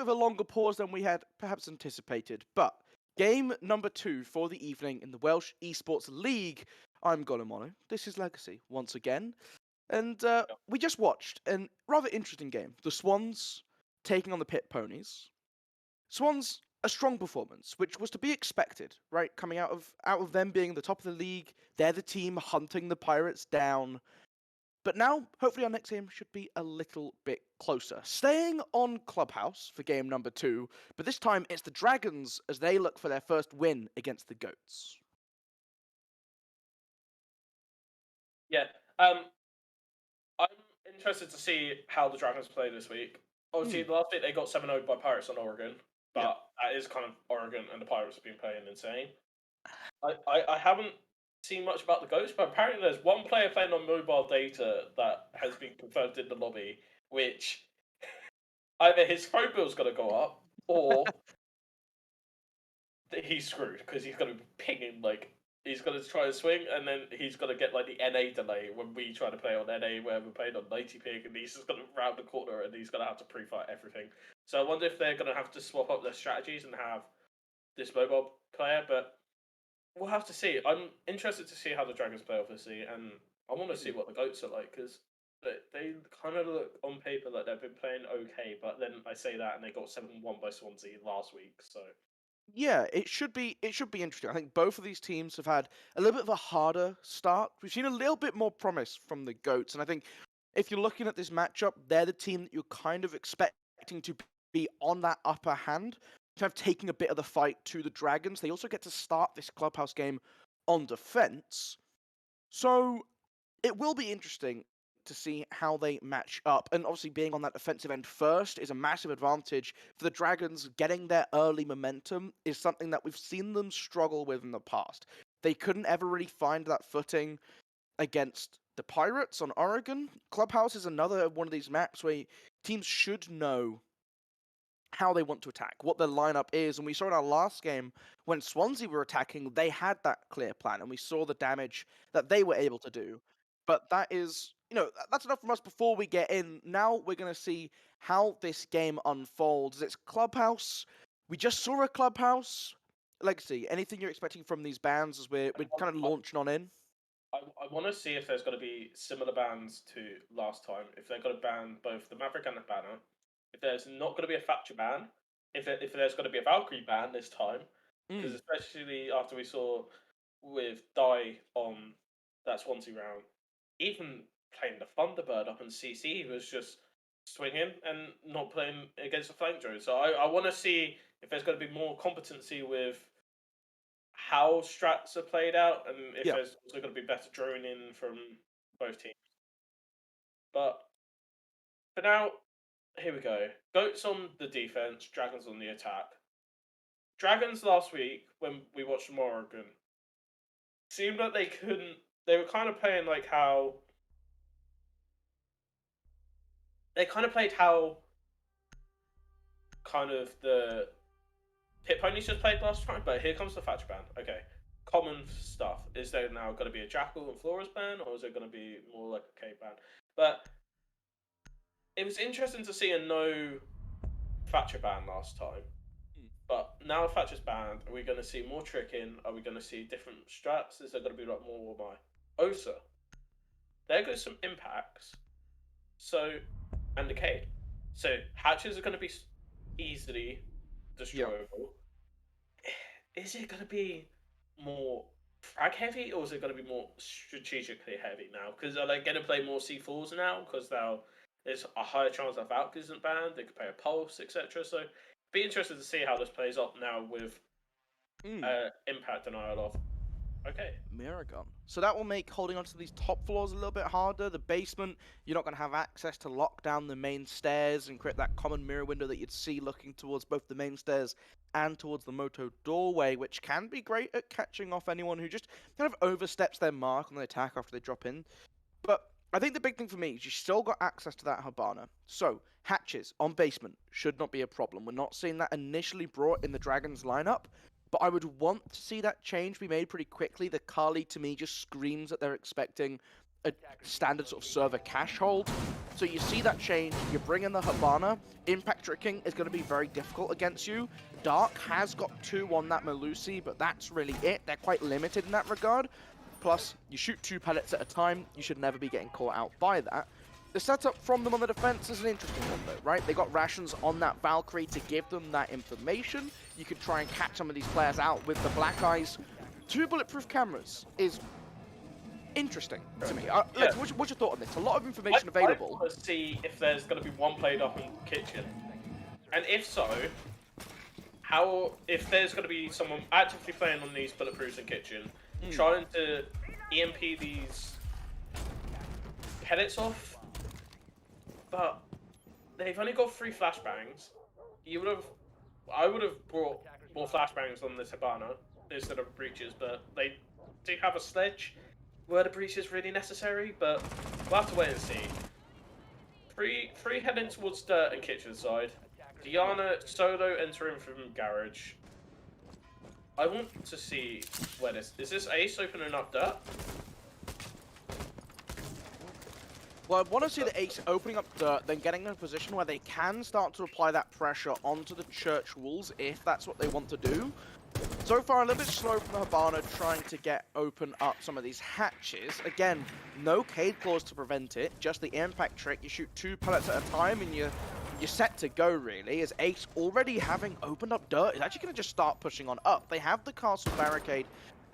bit of a longer pause than we had perhaps anticipated, but game number 2 for the evening in the Welsh Esports League. I'm GoluMolu. This is Legacy once again. And we just watched a rather interesting game. The Swans taking on the Pit Ponies. Swans, a strong performance, which was to be expected, right? Coming out of them being the top of the league, they're the team hunting the Pirates down. But now, hopefully, our next game should be a little bit closer. Staying on Clubhouse for game number 2, but this time it's the Dragons as they look for their first win against the Goats. Yeah. I'm interested to see how the Dragons play this week. Obviously, last week they got 7-0 by Pirates on Oregon, but Yeah. that is kind of Oregon, and the Pirates have been playing insane. I haven't seen much about the Ghosts, but apparently there's one player playing on mobile data that has been confirmed in the lobby, which either his phone bill's going to go up or he's screwed because he's going to be pinging he's going to try and swing, and then he's going to get like the NA delay when we try to play on NA where we're playing on 90 ping, and he's just going to round the corner and he's going to have to pre-fight everything. So I wonder if they're going to have to swap up their strategies and have this mobile player, but we'll have to see. I'm interested to see how the Dragons play, obviously, and I want to see what the Goats are like because they kind of look on paper like they've been playing okay, but then I say that and they got 7-1 by Swansea last week, so. Yeah, it should be interesting. I think both of these teams have had a little bit of a harder start. We've seen a little bit more promise from the Goats, and I think if you're looking at this matchup, they're the team that you're kind of expecting to be on that upper hand, kind of taking a bit of the fight to the Dragons. They also get to start this clubhouse game on defense. So it will be interesting to see how they match up. And obviously, being on that defensive end first is a massive advantage for the Dragons. Getting their early momentum is something that we've seen them struggle with in the past. They couldn't ever really find that footing against the Pirates on Oregon. Clubhouse is another one of these maps where teams should know how they want to attack, what their lineup is. And we saw in our last game when Swansea were attacking, they had that clear plan, and we saw the damage that they were able to do. But that is, that's enough from us before we get in. Now we're going to see how this game unfolds. It's Clubhouse. We just saw a Clubhouse. Legacy, anything you're expecting from these bands as we're kind of launching on in? I want to see if there's going to be similar bans to last time. If they're going to ban both the Maverick and the Banner. If there's not going to be a Thatcher ban. If there's going to be a Valkyrie ban this time. Because especially after we saw with Die on that Swansea round, even playing the Thunderbird up in CC, he was just swinging and not playing against the flank drone. So I want to see if there's going to be more competency with how strats are played out, and if there's also going to be better droning from both teams. But for now, here we go. Goats on the defense, Dragons on the attack. Dragons last week, when we watched them Oregon, seemed like they couldn't. They were kind of playing like how. They kind of played how. Kind of the Pit Ponies just played last time, but here comes the Thatcher band. Okay. Common stuff. Is there now going to be a Jackal and Flora's ban, or is it going to be more like a Cave ban? But it was interesting to see a no Thatcher ban last time. But now Thatcher's banned, are we going to see more tricking? Are we going to see different strats? Is there going to be like more my Osa? There goes some impacts. So, and Decayed. So, hatches are going to be easily destroyable. Is it going to be more frag heavy, or is it going to be more strategically heavy now? Because are they going to play more C4s now? Because now there's a higher chance that Valk isn't banned. They could play a Pulse, etc. So, be interested to see how this plays up now with impact denial of. Okay. Miragon. So that will make holding onto these top floors a little bit harder. The basement, you're not going to have access to lock down the main stairs and create that common mirror window that you'd see looking towards both the main stairs and towards the Moto doorway, which can be great at catching off anyone who just kind of oversteps their mark on the attack after they drop in. But I think the big thing for me is you still got access to that Habana. So, hatches on basement should not be a problem. We're not seeing that initially brought in the Dragons lineup, but I would want to see that change be made pretty quickly. The Kali, to me, just screams that they're expecting a standard sort of server cache hold. So you see that change, you bring in the Habana, impact tricking is going to be very difficult against you. Dark has got 2 on that Melusi, but that's really it. They're quite limited in that regard. Plus, you shoot 2 pellets at a time, you should never be getting caught out by that. The setup from them on the defense is an interesting one though, right? They got rations on that Valkyrie to give them that information. You can try and catch some of these players out with the Black Eyes. 2 bulletproof cameras is interesting to me. What's your thought on this? A lot of information available. I want to see if there's going to be one played up in kitchen, and if so, if there's going to be someone actively playing on these bulletproofs in kitchen, trying to EMP these pellets off, but they've only got 3 flashbangs. I would have brought more flashbangs on this Habana instead of breaches, but they do have a sledge. Were the breaches really necessary? But we'll have to wait and see. Three heading towards dirt and kitchen side. Diana solo entering from garage. I want to see where this is. This Ace opening up dirt? Well, I want to see the Ace opening up dirt, then getting in a position where they can start to apply that pressure onto the church walls if that's what they want to do. So far, a little bit slow from the Habana trying to open up some of these hatches. Again, no Cade Claws to prevent it, just the impact trick. You shoot 2 pellets at a time and you're set to go, really, as Ace, already having opened up dirt, is actually going to just start pushing on up. They have the castle barricade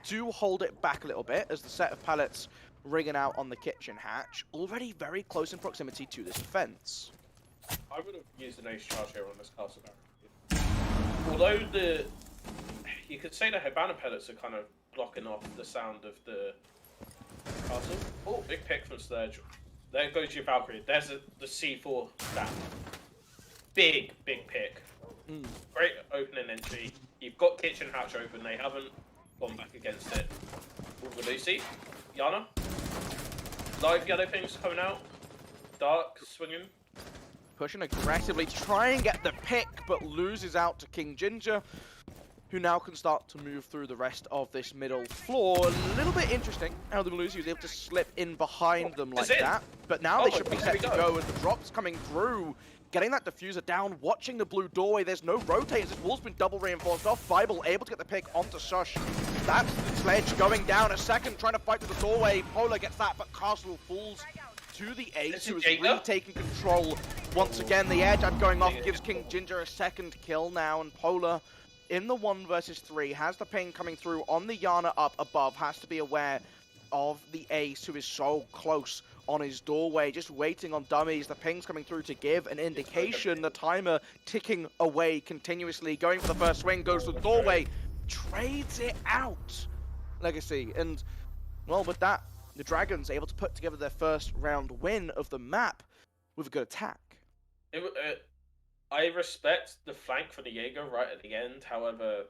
to hold it back a little bit as the set of pellets ringing out on the kitchen hatch, already very close in proximity to this defense. I would have used an Ace charge here on this castle barricade. Although you could say the Habana pellets are kind of blocking off the sound of the castle. Oh, big pick from Sledge. There goes your Valkyrie. There's the C4 stat. Big pick. Great opening entry. You've got kitchen hatch open. They haven't gone back against it. What do you see? Yana? Live yellow things coming out. Dark swinging. Pushing aggressively, try and get the pick, but loses out to King Ginger, who now can start to move through the rest of this middle floor. A little bit interesting how the Melusi was able to slip in behind them like that. But now they should be set to go as the drops coming through. Getting that diffuser down, watching the blue doorway. There's no rotators. This wall's been double reinforced off. Bible able to get the pick onto Sush. That's the Sledge going down a second, trying to fight through the doorway. Polar gets that, but Castle falls to the Ace, who is retaking control. Once again, the air jab going off gives King Ginger a second kill now, and Polar in the 1 versus 3 has the ping coming through on the Yana up above, has to be aware of the Ace, who is so close on his doorway, just waiting on dummies. The ping's coming through to give an indication. The timer ticking away continuously, going for the first swing, goes to the doorway, trades it out. Legacy, and well, with that, the Dragons able to put together their first round win of the map with a good attack. I respect the flank for the Jaeger right at the end. However,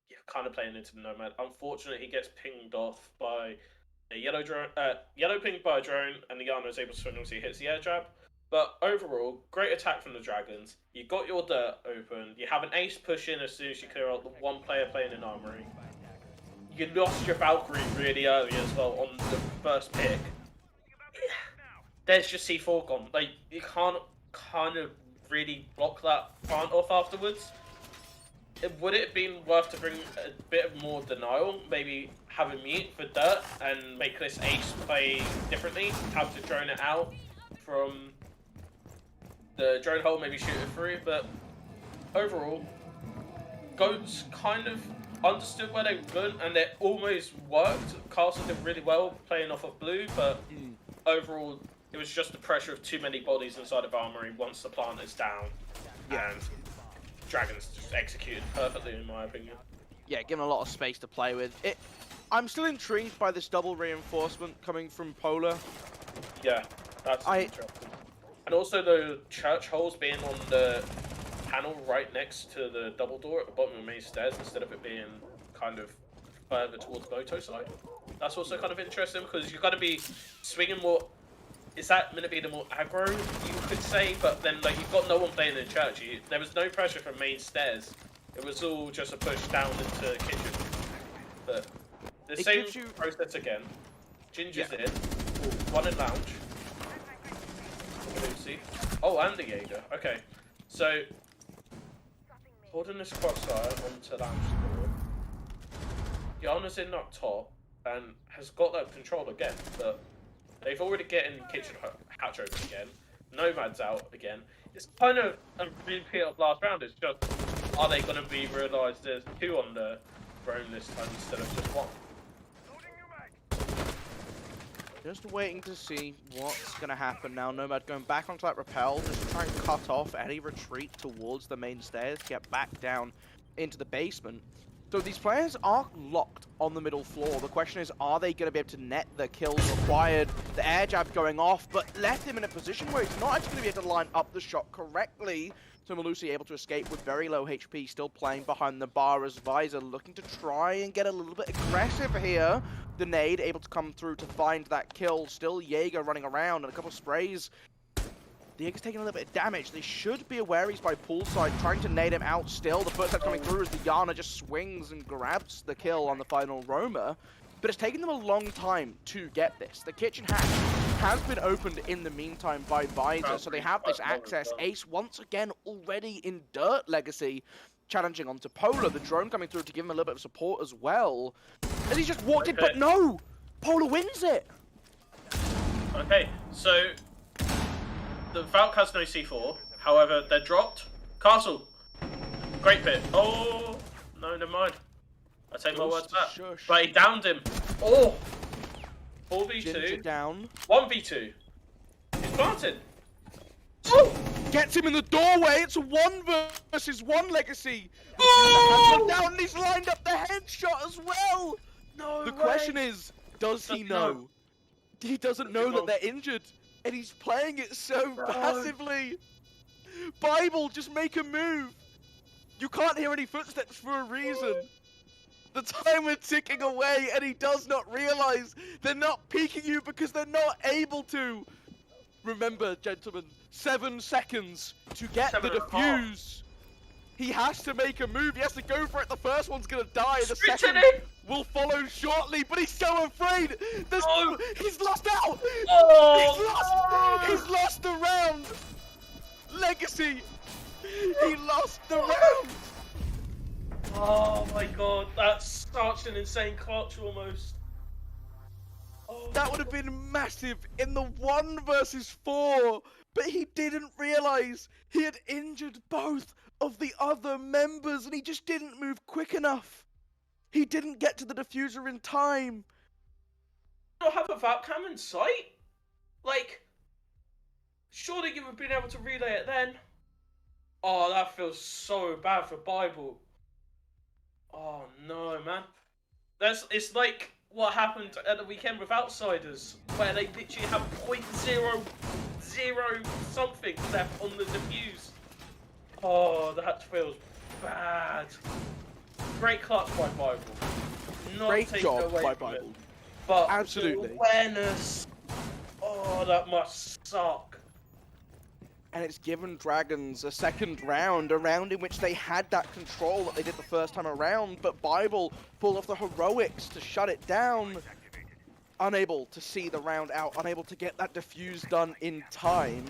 you're kind of playing into the Nomad. Unfortunately, he gets pinged off by a yellow drone, yellow pinged by a drone, and the Yana is able to swing once he hits the air jab. But overall, great attack from the Dragons. You got your dirt open. You have an Ace push in as soon as you clear out the 1 player playing in Armory. You lost your Valkyrie really early as well on the first pick. There's just C4 gone. Like, you can't kind of really block that plant off afterwards. Would it have been worth to bring a bit of more denial? Maybe have a mute for dirt and make this Ace play differently? Have to drone it out from the drone hole, maybe shoot it through. But overall, Goats kind of understood where they were good, and it almost worked. Castle did really well playing off of blue, but overall, it was just the pressure of too many bodies inside of Armory once the plant is down. And Dragons just executed perfectly, in my opinion. Yeah, given a lot of space to play with. I'm still intrigued by this double reinforcement coming from Polar. Yeah, that's interesting. And also the church holes being on the panel right next to the double door at the bottom of the main stairs instead of it being kind of further towards Moto side. That's also kind of interesting because you've got to be swinging more. Is that going to be the more aggro, you could say? But then, like, you've got no one playing in church. There was no pressure from main stairs. It was all just a push down into kitchen. But the same process again. Ginger's in. 1 in lounge. Lucy. Oh, and the Jaeger. Okay, so holding this crossfire onto Lamb's door. Yana's in up top and has got that control again, but they've already getting kitchen hatch open again. Nomad's out again. It's kind of a repeat of last round. It's just, are they going to be realised there's 2 on the drone this time instead of just 1? Just waiting to see what's going to happen now. Nomad going back onto that rappel, just trying to cut off any retreat towards the main stairs to get back down into the basement. So these players are locked on the middle floor. The question is, are they going to be able to net the kills required? The air jab going off, but left him in a position where he's not actually going to be able to line up the shot correctly. So Malusi able to escape with very low HP, still playing behind the bar as Visor, looking to try and get a little bit aggressive here. The nade able to come through to find that kill. Still Jaeger running around and a couple of sprays. The Jaeger's taking a little bit of damage. They should be aware he's by poolside, trying to nade him out still. The footsteps coming through as the Yana just swings and grabs the kill on the final Roma. But it's taken them a long time to get this. The kitchen hatch has been opened in the meantime by Visor, so they have this access. Ace once again already in Dirt Legacy, challenging onto Polar. The drone coming through to give him a little bit of support as well. As he just walked in, but no! Polar wins it! Okay, so the Valk has no C4, however, they're dropped. Castle! Great pit. Oh, no, never mind. I take my words back. Shush. But he downed him. Oh! 4v2. Ginger down. 1v2. He's planted. Oh! Gets him in the doorway. It's a 1 versus 1 Legacy. Oh! Down and he's lined up the headshot as well. No The way. question is, does he know? He doesn't know that they're injured, and he's playing it so passively. Bible, just make a move. You can't hear any footsteps for a reason. The time we're ticking away, and he does not realize they're not peeking you because they're not able to. Remember, gentlemen, 7 seconds to get the defuse. He has to make a move. He has to go for it. The first one's gonna die. The second will follow shortly. But he's so afraid. He's lost out. Oh, He's lost the round. Legacy. He lost the round. Oh my god, that's such an insane clutch almost. Oh, That would have been massive in the 1 versus 4, but he didn't realize he had injured both of the other members and he just didn't move quick enough. He didn't get to the diffuser in time. not have a Valk cam in sight? Like, surely you would have been able to relay it then. Oh, that feels so bad for Bible. Oh no, man. It's like what happened at the weekend with Outsiders, where they literally have 0.00 something left on the defuse. Oh, that feels bad. Great clutch by Bible. Not Great taken job away by from it, Bible. but Absolutely. the awareness. Oh, that must suck. And it's given Dragons a second round, a round in which they had that control that they did the first time around, but Bible pulled off the heroics to shut it down. Unable to see the round out, unable to get that defuse done in time.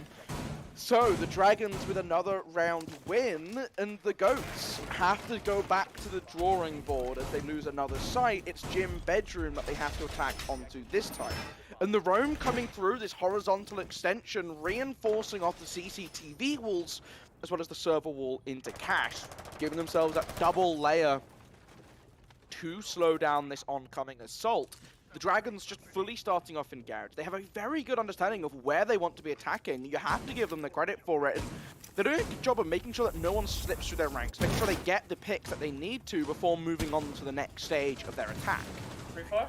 So the Dragons with another round win, and the Goats have to go back to the drawing board as they lose another site. It's Gym Bedroom that they have to attack onto this time. And the roam coming through this horizontal extension, reinforcing off the CCTV walls, as well as the server wall into cache, giving themselves that double layer to slow down this oncoming assault. The Dragons just fully starting off in garage. They have a very good understanding of where they want to be attacking. You have to give them the credit for it. And they're doing a good job of making sure that no one slips through their ranks, making sure they get the picks that they need to before moving on to the next stage of their attack. Free fire?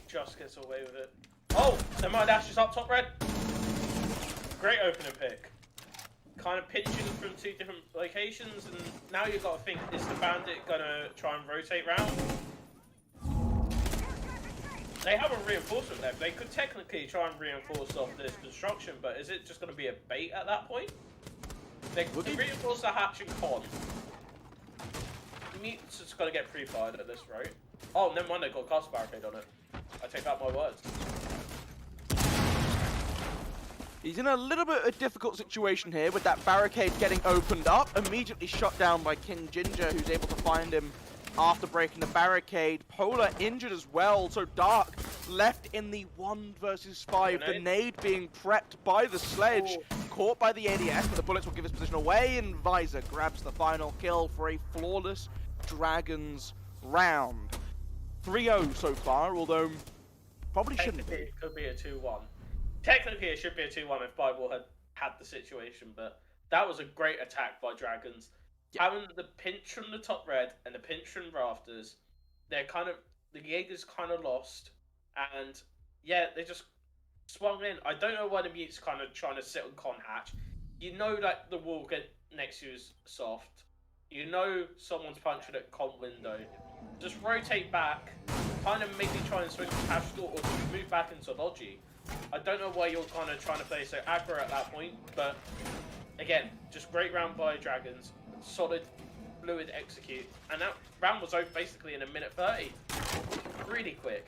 Just gets away with it. Oh, never mind, Ash is up top red. Great opening pick. Kind of pitching from 2 different locations, and now you've got to think, is the bandit gonna try and rotate round? They have a reinforcement left. They could technically try and reinforce off this construction, but is it just gonna be a bait at that point? They reinforce the hatch and con. Meat's just gonna get pre-fired at this, right? Oh, never mind, they got a castle barricade on it. I take back my words. He's in a little bit of a difficult situation here with that barricade getting opened up, immediately shut down by King Ginger, who's able to find him after breaking the barricade. Polar injured as well, so Dark left in the 1 versus 5. The nade being prepped by the sledge, caught by the ADS, but the bullets will give his position away, and Visor grabs the final kill for a flawless Dragons round. 3-0 so far, although probably shouldn't be. It could be a 2-1. Technically, it should be a 2-1 if Bible had the situation, but that was a great attack by Dragons. Yeah. Having the pinch from the top red and the pinch from rafters, the Jaegers kind of lost, and yeah, they just swung in. I don't know why the mute's kind of trying to sit on con hatch. You know that the wall next to you is soft. You know someone's punching at con window. Just rotate back, kind of maybe try and swing to hash door or just move back into Logi. I don't know why you're kind of trying to play so aggro at that point, but again, just great round by Dragons. Solid, fluid execute. And that round was over basically in a minute 30. Really quick.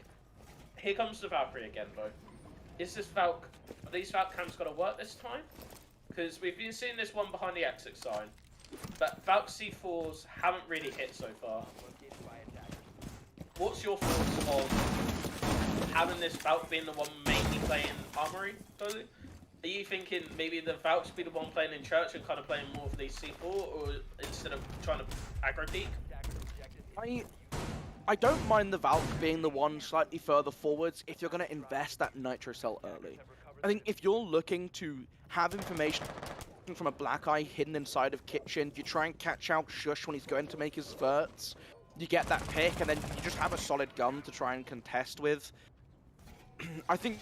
Here comes the Valkyrie again, though. Is this are these Valk cams going to work this time? Because we've been seeing this one behind the exit sign. But Valk C4s haven't really hit so far. What's your thoughts on having this Valk being the one mainly playing Armory, totally? Are you thinking maybe the Valks be the one playing in church and kind of playing more of these C4, or instead of trying to aggro peek? I don't mind the Valk being the one slightly further forwards if you're going to invest that Nitro Cell early. I think if you're looking to have information from a Black Eye hidden inside of Kitchen, if you try and catch out Shush when he's going to make his verts, you get that pick, and then you just have a solid gun to try and contest with. I think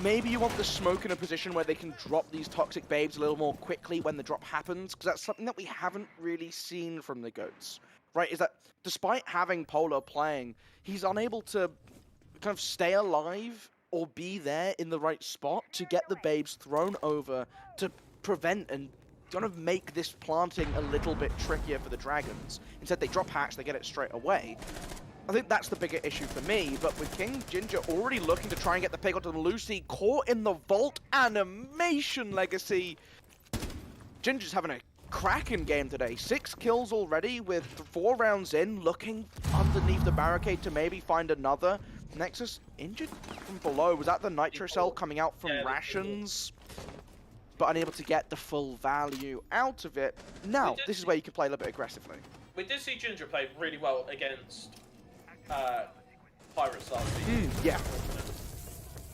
maybe you want the smoke in a position where they can drop these toxic babes a little more quickly when the drop happens, because that's something that we haven't really seen from the GOATs, right? Is that despite having Polar playing, he's unable to kind of stay alive or be there in the right spot to get the babes thrown over to prevent and kind of make this planting a little bit trickier for the Dragons. Instead, they drop hatch, they get it straight away. I think that's the bigger issue for me, but with King Ginger already looking to try and get the pick onto the Lucy, caught in the vault animation Legacy. Ginger's having a cracking game today. 6 kills already with 4 rounds in, looking underneath the barricade to maybe find another. Nexus injured from below. Was that the Nitro Cell coming out from rations? But unable to get the full value out of it. Now, this is where you can play a little bit aggressively. We did see Ginger play really well against Pirates last week. Yeah.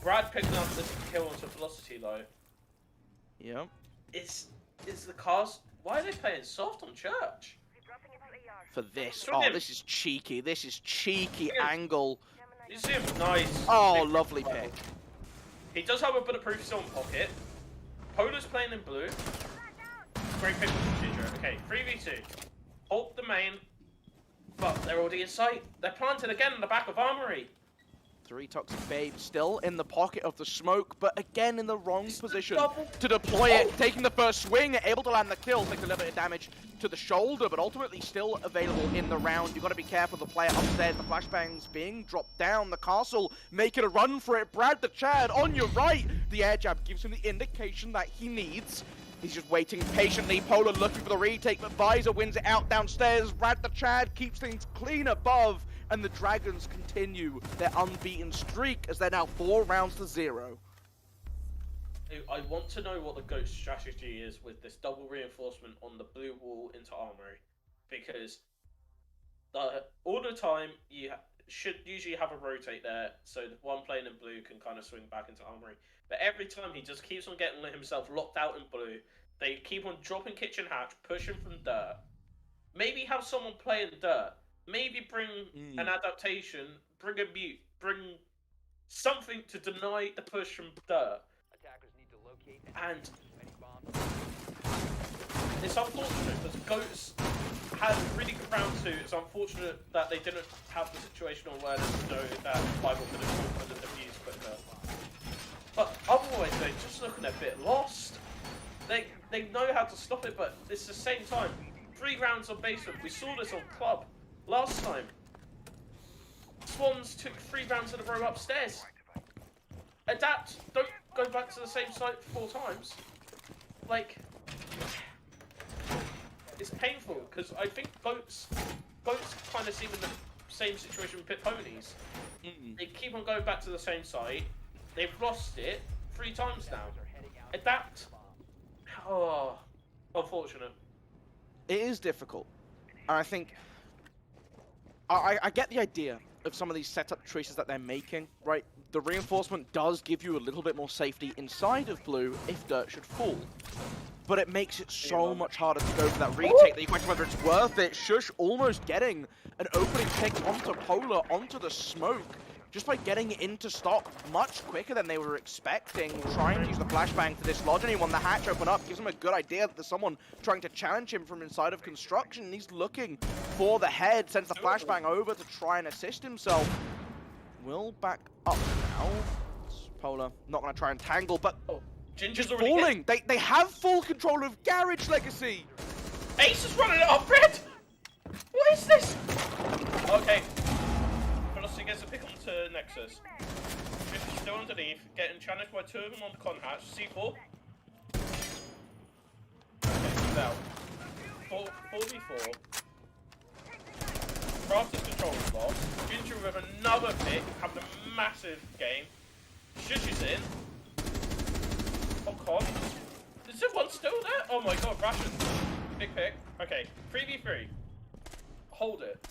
Brad picking up this kill onto Velocity though. Yep. Is the cast... Why are they playing soft on Church? For this. Oh, this is cheeky. This is cheeky angle. You see him? Nice. Oh, lovely pick. He does have a bulletproof stone pocket. Polar's playing in blue. Great pick from Ginger. Okay, 3v2. Hold the main. But they're already in sight. They're planted again in the back of Armory. 3 toxic babes still in the pocket of the smoke, but again in the wrong position to deploy it. Taking the first swing, able to land the kill, takes a little bit of damage to the shoulder, but ultimately still available in the round. You've got to be careful of the player upstairs. The flashbangs being dropped down. The castle making a run for it. Brad the Chad on your right. The air jab gives him the indication that he needs. He's just waiting patiently. Polar looking for the retake, but Visor wins it out downstairs. Brad the Chad keeps things clean above. And the Dragons continue their unbeaten streak as they're now 4 rounds to 0. I want to know what the GOAT strategy is with this double reinforcement on the blue wall into Armory. Because all the time you should usually have a rotate there, so the one playing in blue can kind of swing back into Armory. But every time he just keeps on getting himself locked out in blue. They keep on dropping kitchen hatch, pushing from dirt. Maybe have someone play in dirt. Maybe bring an adaptation, bring a mute, bring something to deny the push from dirt. And it's unfortunate because GOATs had a really good round 2. It's unfortunate that they didn't have the situational awareness to know that Bible could have defused quicker. But otherwise, they're just looking a bit lost. They know how to stop it, but it's the same time. 3 rounds on basement. We saw this on club last time. Swans took 3 rounds in a row upstairs. Adapt. go back to the same site 4 times. Like, it's painful because I think boats kind of seem in the same situation with Pit Ponies. They keep on going back to the same site. They've lost it 3 times now. Adapt. Oh, unfortunate. It is difficult. And I think I get the idea of some of these setup choices that they're making, right? The reinforcement does give you a little bit more safety inside of blue if dirt should fall. But it makes it so much harder to go for that retake that you question whether it's worth it. Shush almost getting an opening pick onto Polar, onto the smoke, just by getting into stock much quicker than they were expecting, trying to use the flashbang to dislodge anyone. The hatch open up gives him a good idea that there's someone trying to challenge him from inside of construction, and he's looking for the head, sends the flashbang over to try and assist himself. Will back up now. It's Polar not going to try and tangle, but Ginger's just already falling. They have full control of Garage Legacy. Ace is running it off red! What is this? Okay. Velocity gets a pick onto Nexus. Fifty's still underneath, getting challenged by 2 of them on the con hatch. C4. Okay, he's out. 4v4. Raptor's control is lost. Ginger with another pick, having a massive game. Shush is in. Oh, con. Is there one still there? Oh my god, Ration. Big pick. Okay, 3v3. Hold it.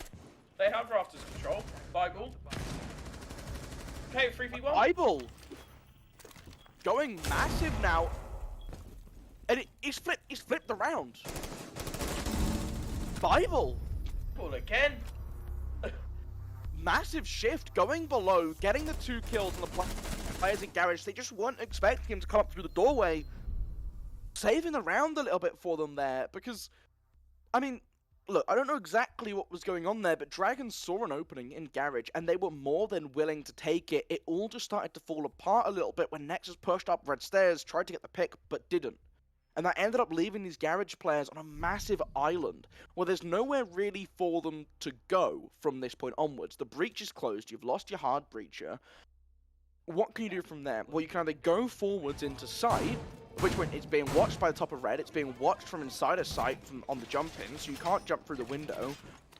They have Rafters control. Bible. Okay, 3v1. Bible going massive now. And he's flipped around. Bible. Ball again. Massive shift, going below, getting the 2 kills on the players in Garage. They just weren't expecting him to come up through the doorway. Saving the round a little bit for them there, because, I mean, look, I don't know exactly what was going on there, but Dragons saw an opening in Garage, and they were more than willing to take it. It all just started to fall apart a little bit when Nexus pushed up red stairs, tried to get the pick, but didn't. And that ended up leaving these Garage players on a massive island, where there's nowhere really for them to go from this point onwards. The breach is closed, you've lost your hard breacher. What can you do from there? Well, you can either go forwards into sight, which it's being watched by the top of red, it's being watched from inside a sight on the jump-in, so you can't jump through the window.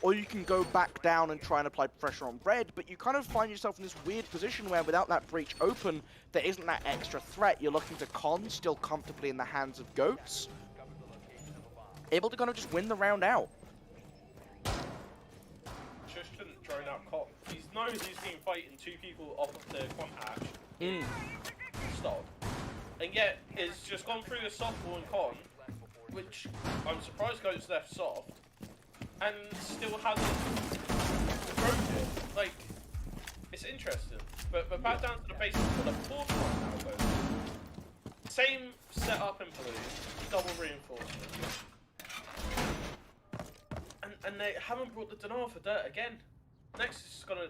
Or you can go back down and try and apply pressure on red, but you kind of find yourself in this weird position where without that breach open, there isn't that extra threat. You're looking to con, still comfortably in the hands of Goats. Able to kind of just win the round out. Just shouldn't drone out Cop. He knows he's been fighting 2 people off of the con hatch. Stop. And yet, it's just gone through the softball and con, which I'm surprised Goats left soft. And still hasn't broke it. Like, it's interesting. But back down to the basics for the 4th one now, though. Same setup in blue, double reinforcement. And they haven't brought the denial for dirt again. Next is gonna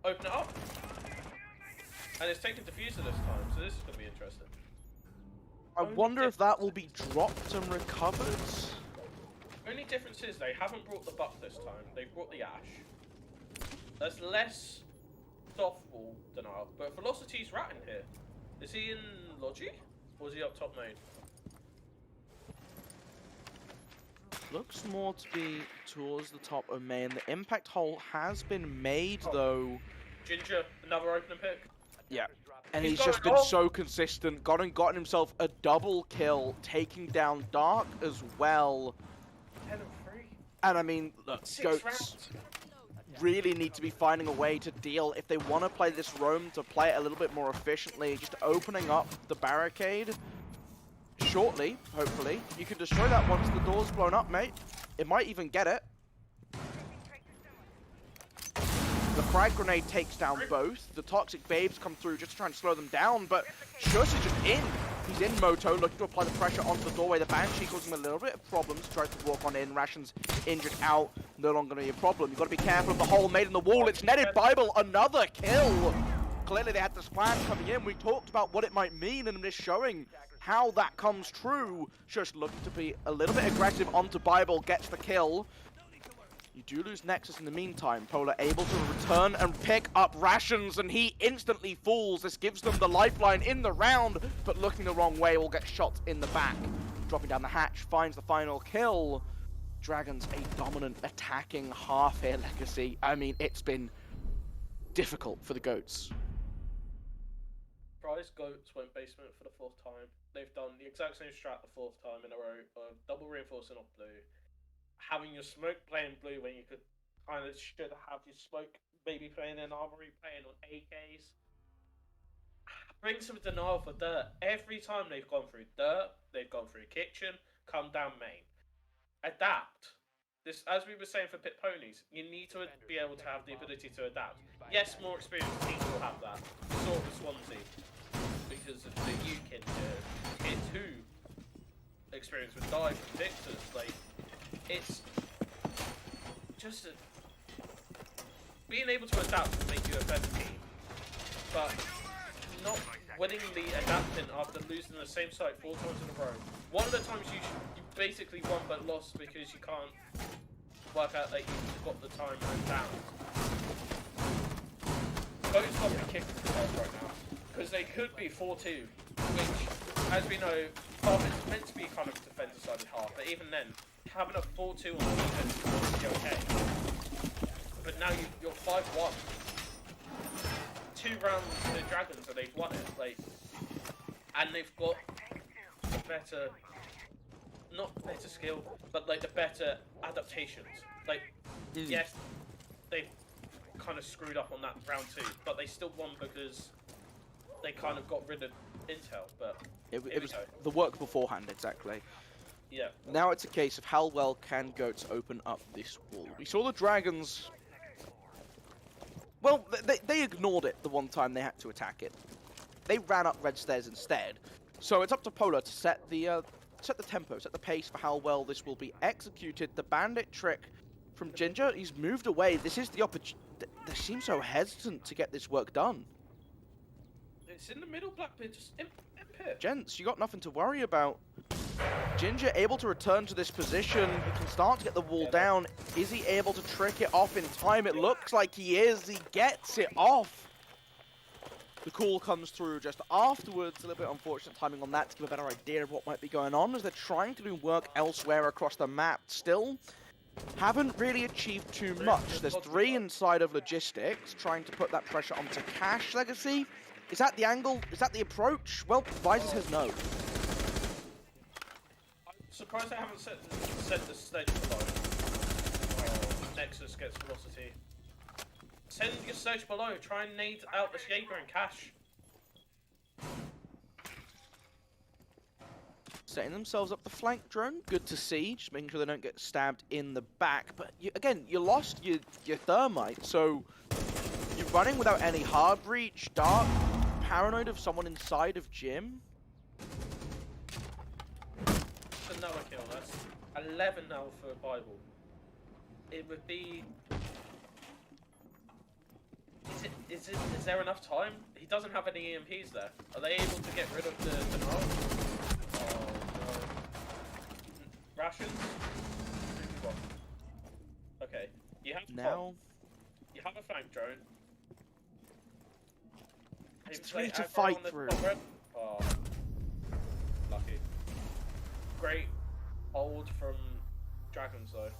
open it up. And it's taking diffuser this time, so this is gonna be interesting. I wonder if that will be dropped and recovered. Only difference is they haven't brought the buck this time. They've brought the ash. There's less softball denial, but Velocity's ratting here. Is he in Logi? Or is he up top main? Looks more to be towards the top of main. The impact hole has been made though. Ginger, another opening pick. Yeah. And He's he's just going been off. so consistent, gotten himself a double kill, taking down Dark as well. 10 and 3. And I mean, look, 6 Goats rounds. really need to be finding a way to deal, if they want to play this roam, to play it a little bit more efficiently, just opening up the barricade shortly, hopefully. You can destroy that once the door's blown up, mate. It might even get it. The frag grenade takes down both. The toxic babes come through just to try and slow them down, but Shush is just in. He's in Moto, looking to apply the pressure onto the doorway. The Banshee causing him a little bit of problems, tries to walk on in. Ration's injured out, no longer going to be a problem. You've got to be careful of the hole made in the wall. It's netted. Bible, another kill. Clearly they had this plan coming in. We talked about what it might mean, and this showing how that comes true. Shush looking to be a little bit aggressive onto Bible, gets the kill. You do lose Nexus in the meantime. Polar able to return and pick up rations, and he instantly falls. This gives them the lifeline in the round, but looking the wrong way will get shot in the back. Dropping down the hatch, finds the final kill. Dragons a dominant attacking half here Legacy. I mean, it's been difficult for the GOATs. Prize GOATs went basement for the 4th time. They've done the exact same strat the 4th time in a row of double reinforcing off blue. Having your smoke playing blue when you could kind of should have your smoke maybe playing in armory, playing on AKs. Bring some denial for dirt. Every time they've gone through dirt, they've gone through kitchen, come down main. Adapt. This, as we were saying for Pit Ponies, you need to be able to have the ability to adapt. Yes, more experienced teams will have that. Sort of Swansea, because of the UK tier 2 experience with dive and Victors. Like, it's just being able to adapt will make you a better team, but not willingly adapting after losing the same site 4 times in a row. One of the times you basically won but lost because you can't work out that you've got the time and down. Both got to be kicking themselves right now, because they could be 4-2, which, as we know, half is meant to be kind of defender-sided half, but even then, having a 4-2 on the defense would be okay. But now you're 5-1. 2 rounds to the Dragons and they've won it. Like, and they've got the better, not better skill, but like the better adaptations. Like, yes, they kind of screwed up on that round 2, but they still won because they kind of got rid of intel. But it was the work beforehand, exactly. Yeah. Now it's a case of how well can GOATs open up this wall. We saw the Dragons. Well, they ignored it the one time they had to attack it. They ran up red stairs instead. So it's up to Polar to set the tempo, set the pace for how well this will be executed. The bandit trick from Ginger, he's moved away. This is the opportunity. They seem so hesitant to get this work done. It's in the middle, Blackbeard, just imp it. Gents, you got nothing to worry about. Ginger able to return to this position. He can start to get the wall down. Is he able to trick it off in time? It looks like he is. He gets it off. The call comes through just afterwards. A little bit unfortunate timing on that to give a better idea of what might be going on as they're trying to do work elsewhere across the map. Still, haven't really achieved too much. There's 3 inside of logistics, trying to put that pressure onto Cash Legacy. Is that the angle? Is that the approach? Well, Visor says no. Surprised I haven't set the stage below. Nexus gets velocity. Send your stage below. Try and nade out the Jaeger and Cash. Setting themselves up the flank drone. Good to see. Just making sure they don't get stabbed in the back. But again, you lost your thermite, so you're running without any hard breach. Dark, paranoid of someone inside of Jim. Another kill. That's 11 now for Bible. It would be. Is there enough time? He doesn't have any EMPs there. Are they able to get rid of the denial? Oh no. Rations? Okay. You have now. You have a flank drone. It's 3 to fight through. Oh. Lucky. Great hold from Dragons though.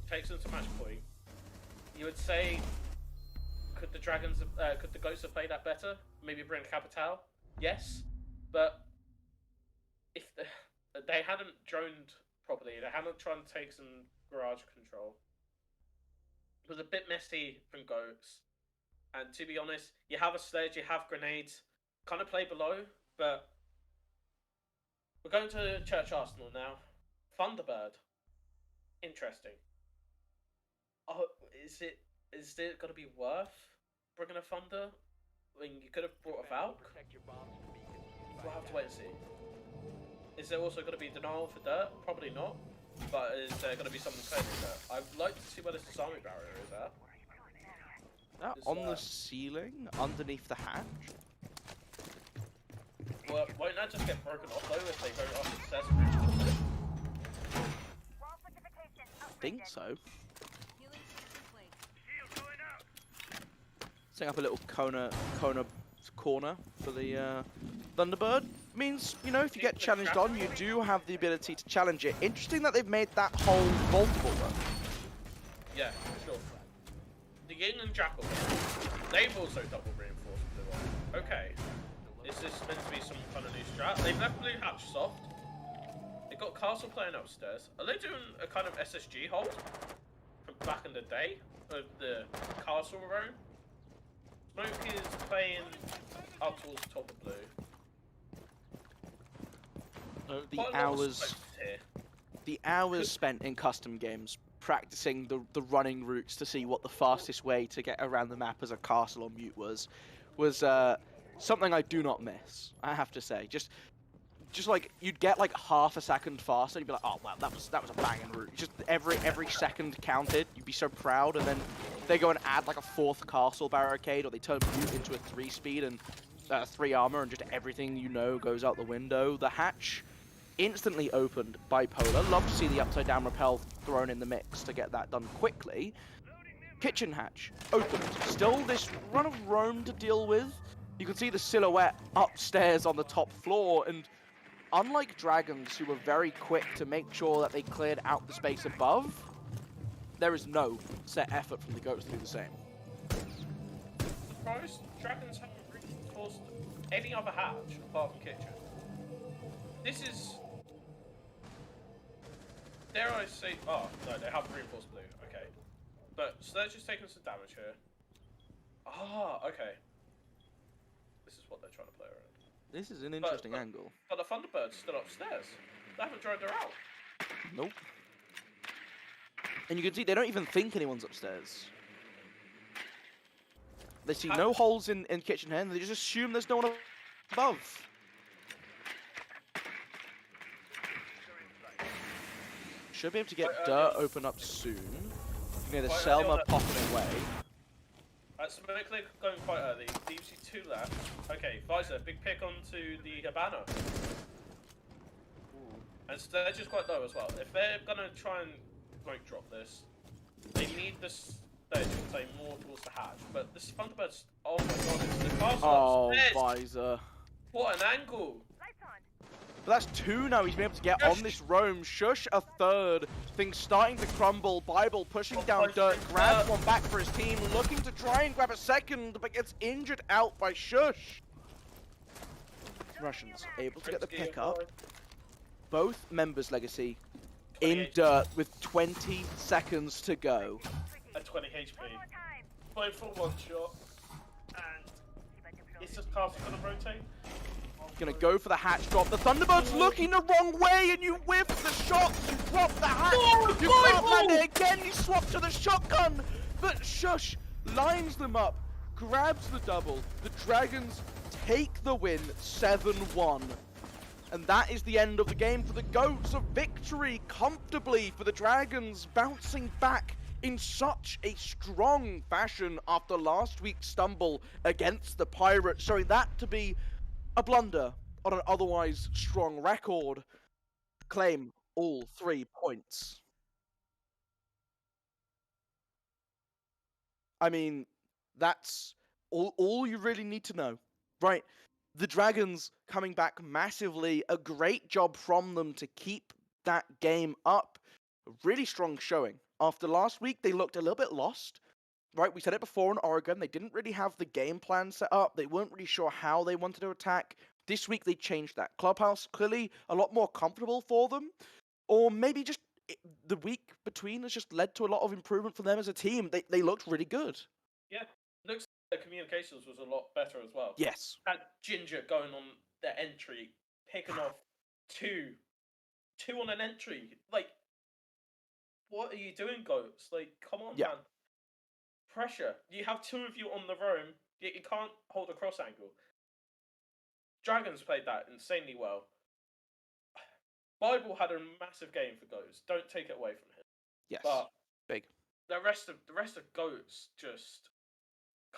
Takes them to match point. You would say, could the Dragons, could the Ghosts have played that better? Maybe bring Capital? Yes, but if they hadn't droned properly, they hadn't tried to take some garage control. It was a bit messy from Goats. And to be honest, you have a sledge, you have grenades, kind of play below, but we're going to Church Arsenal now. Thunderbird. Interesting. Oh, is it going to be worth bringing a Thunder? I mean, you could have brought a Valk. We'll have to wait and see. Is there also going to be denial for dirt? Probably not. But is there going to be something clear for dirt? I'd like to see where this disarming barrier is at. On the ceiling, underneath the hatch. Well, won't that just get broken off though if they go off successfully? I think so. Setting up a little corner for the Thunderbird. Means, you know, if you get challenged on, you do have the ability to challenge it. Interesting that they've made that hole multiple, though. Yeah, for sure. The Yin and Jackal, they've also double reinforced blue on. Okay. Is this meant to be some kind of new strat? They've left blue hatch soft. They've got Castle playing upstairs. Are they doing a kind of SSG hold from back in the day of the Castle roam? Smoke is playing up towards the top of blue. The hours spent in custom games practicing the running routes to see what the fastest way to get around the map as a castle on mute was something I do not miss, I have to say. Just like you'd get like half a second faster, you'd be like, oh wow, that was a banging route. Just every second counted. You'd be so proud, and then they go and add like a 4th castle barricade, or they turn mute into a 3-speed and 3 armor, and just everything you know goes out the window. The hatch instantly opened bipolar. Love to see the upside down rappel thrown in the mix to get that done quickly. Kitchen hatch opened. Still this run of roam to deal with. You can see the silhouette upstairs on the top floor, and unlike Dragons, who were very quick to make sure that they cleared out the space above, there is no set effort from the Goats to do the same. Surprised Dragons haven't reinforced any other hatch apart from Kitchen. This is... Dare I say... Oh, no, they haven't reinforced blue. Okay. But, so they're just taking some damage here. Ah, okay. This is what they're trying to play around. This is an interesting angle. But the Thunderbird's still upstairs. They haven't dragged her out. Nope. And you can see they don't even think anyone's upstairs. They see no holes in kitchen here, and they just assume there's no one above. Should be able to get dirt open up soon. You can hear the Selma popping away. Smoke going quite early. Deep sea 2 left. Okay, Visor, big pick onto the Habana. And Sturge is quite low as well. If they're gonna try and smoke drop this, they need this Sturge to play more towards the hatch. But this Thunderbird's, oh my god, it's the castle upstairs. Visor. What an angle! But that's 2 now. He's been able to get on this roam. Shush a 3rd. Things starting to crumble. Bible pushing down dirt. Grabs one back for his team. Looking to try and grab a 2nd, but gets injured out by Shush. Russians able to get the pick up. Both members Legacy in dirt with 20 seconds to go. At 20 HP. Going for 1 shot. And is this castle gonna rotate? Gonna go for the hatch drop. The Thunderbird's looking the wrong way, and you whiff the shot. You drop the hatch. You can't land it again. You swap to the shotgun. But Shush lines them up, grabs the double. The Dragons take the win 7-1. And that is the end of the game for the Goats. A victory comfortably for the Dragons, bouncing back in such a strong fashion after last week's stumble against the Pirates, showing that to be a blunder on an otherwise strong record. Claim all 3 points. I mean, that's all you really need to know, right? The Dragons coming back massively. A great job from them to keep that game up. A really strong showing. After last week, they looked a little bit lost. Right, we said it before in Oregon, they didn't really have the game plan set up. They weren't really sure how they wanted to attack. This week they changed that. Clubhouse, clearly a lot more comfortable for them. Or maybe just the week between has just led to a lot of improvement for them as a team. They looked really good. Yeah, looks like the communications was a lot better as well. Yes. Had Ginger going on the entry, picking off two on an entry. Like, what are you doing, Goats? Like, come on, man. Pressure. You have 2 of you on the roam, yet you can't hold a cross angle. Dragons played that insanely well. Bible had a massive game for Goats. Don't take it away from him. Yes. But big. The rest of Goats just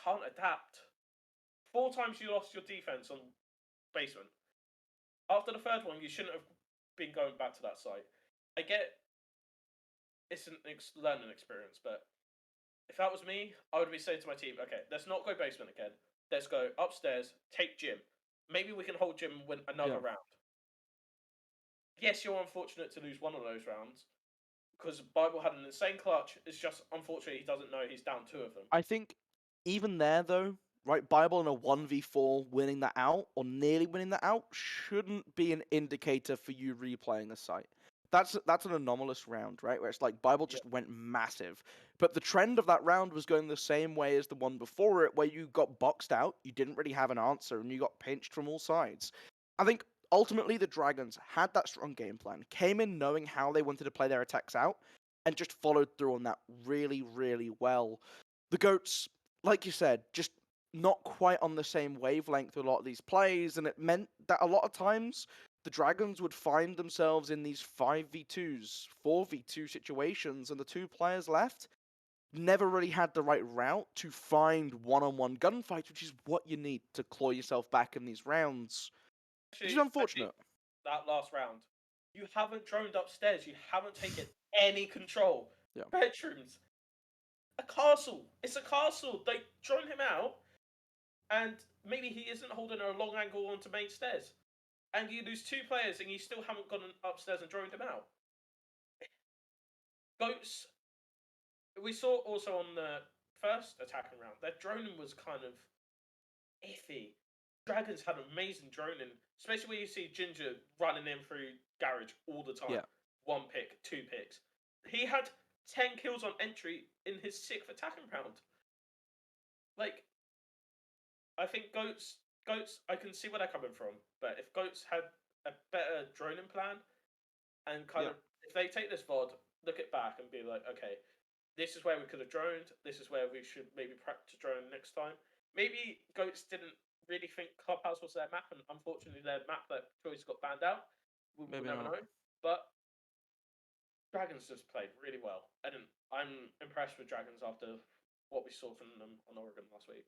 can't adapt. 4 times you lost your defense on basement. After the 3rd one, you shouldn't have been going back to that site. I get it's an learning experience, but if that was me, I would be saying to my team, okay, let's not go basement again. Let's go upstairs, take gym. Maybe we can hold gym and win another round. Yes, you're unfortunate to lose one of those rounds because Bible had an insane clutch. It's just unfortunate he doesn't know he's down 2 of them. I think even there though, right, Bible in a 1v4 winning that out or nearly winning that out shouldn't be an indicator for you replaying a site. That's an anomalous round, right? Where it's like Bible just went massive. But the trend of that round was going the same way as the one before it, where you got boxed out, you didn't really have an answer, and you got pinched from all sides. I think ultimately the Dragons had that strong game plan, came in knowing how they wanted to play their attacks out, and just followed through on that really, really well. The Goats, like you said, just not quite on the same wavelength with a lot of these plays, and it meant that a lot of times the Dragons would find themselves in these 5v2s, 4v2 situations, and the 2 players left never really had the right route to find one-on-one gunfights, which is what you need to claw yourself back in these rounds. Which is unfortunate. That last round, you haven't droned upstairs. You haven't taken any control. Yeah. Bedrooms. A castle. It's a castle. They drone him out, and maybe he isn't holding a long angle onto main stairs. And you lose 2 players, and you still haven't gone upstairs and droned him out. Goats. We saw also on the first attacking round, their droning was kind of iffy. Dragons had amazing droning, especially when you see Ginger running in through garage all the time. Yeah. 1 pick, 2 picks. He had 10 kills on entry in his 6th attacking round. Like, I think Goats, I can see where they're coming from, but if Goats had a better droning plan and kind of, if they take this VOD, look it back and be like, okay, this is where we could have droned, this is where we should maybe practice drone next time. Maybe Goats didn't really think Clubhouse was their map, and unfortunately their map that choice got banned out. We'll never know. But Dragons just played really well, and I'm impressed with Dragons after what we saw from them on Oregon last week.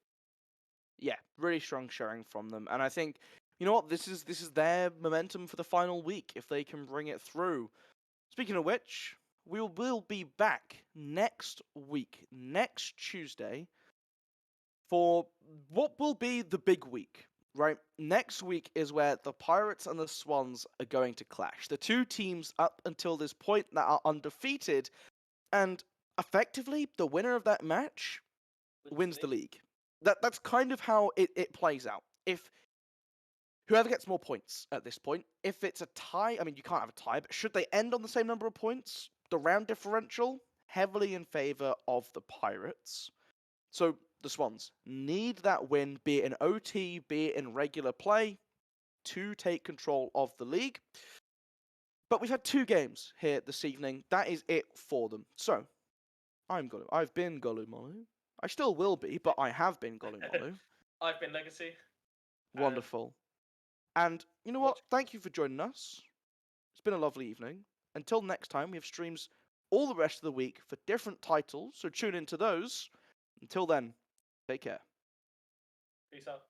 Yeah, really strong showing from them, and I think, you know what, this is their momentum for the final week if they can bring it through. Speaking of which, we will be back next week, next Tuesday, for what will be the big week, right? Next week is where the Pirates and the Swans are going to clash. The 2 teams up until this point that are undefeated, and effectively, the winner of that match wins the league. That's kind of how it plays out. If whoever gets more points at this point, if it's a tie, I mean, you can't have a tie, but should they end on the same number of points, the round differential heavily in favor of the Pirates. So the Swans need that win, be it in OT, be it in regular play, to take control of the league. But we've had 2 games here this evening. That is it for them. So I've been GoluMolu. I still will be, but I have been GoluMolu. I've been Legacy. Wonderful. And you know what? Thank you for joining us. It's been a lovely evening. Until next time, we have streams all the rest of the week for different titles, so tune into those. Until then, take care. Peace out.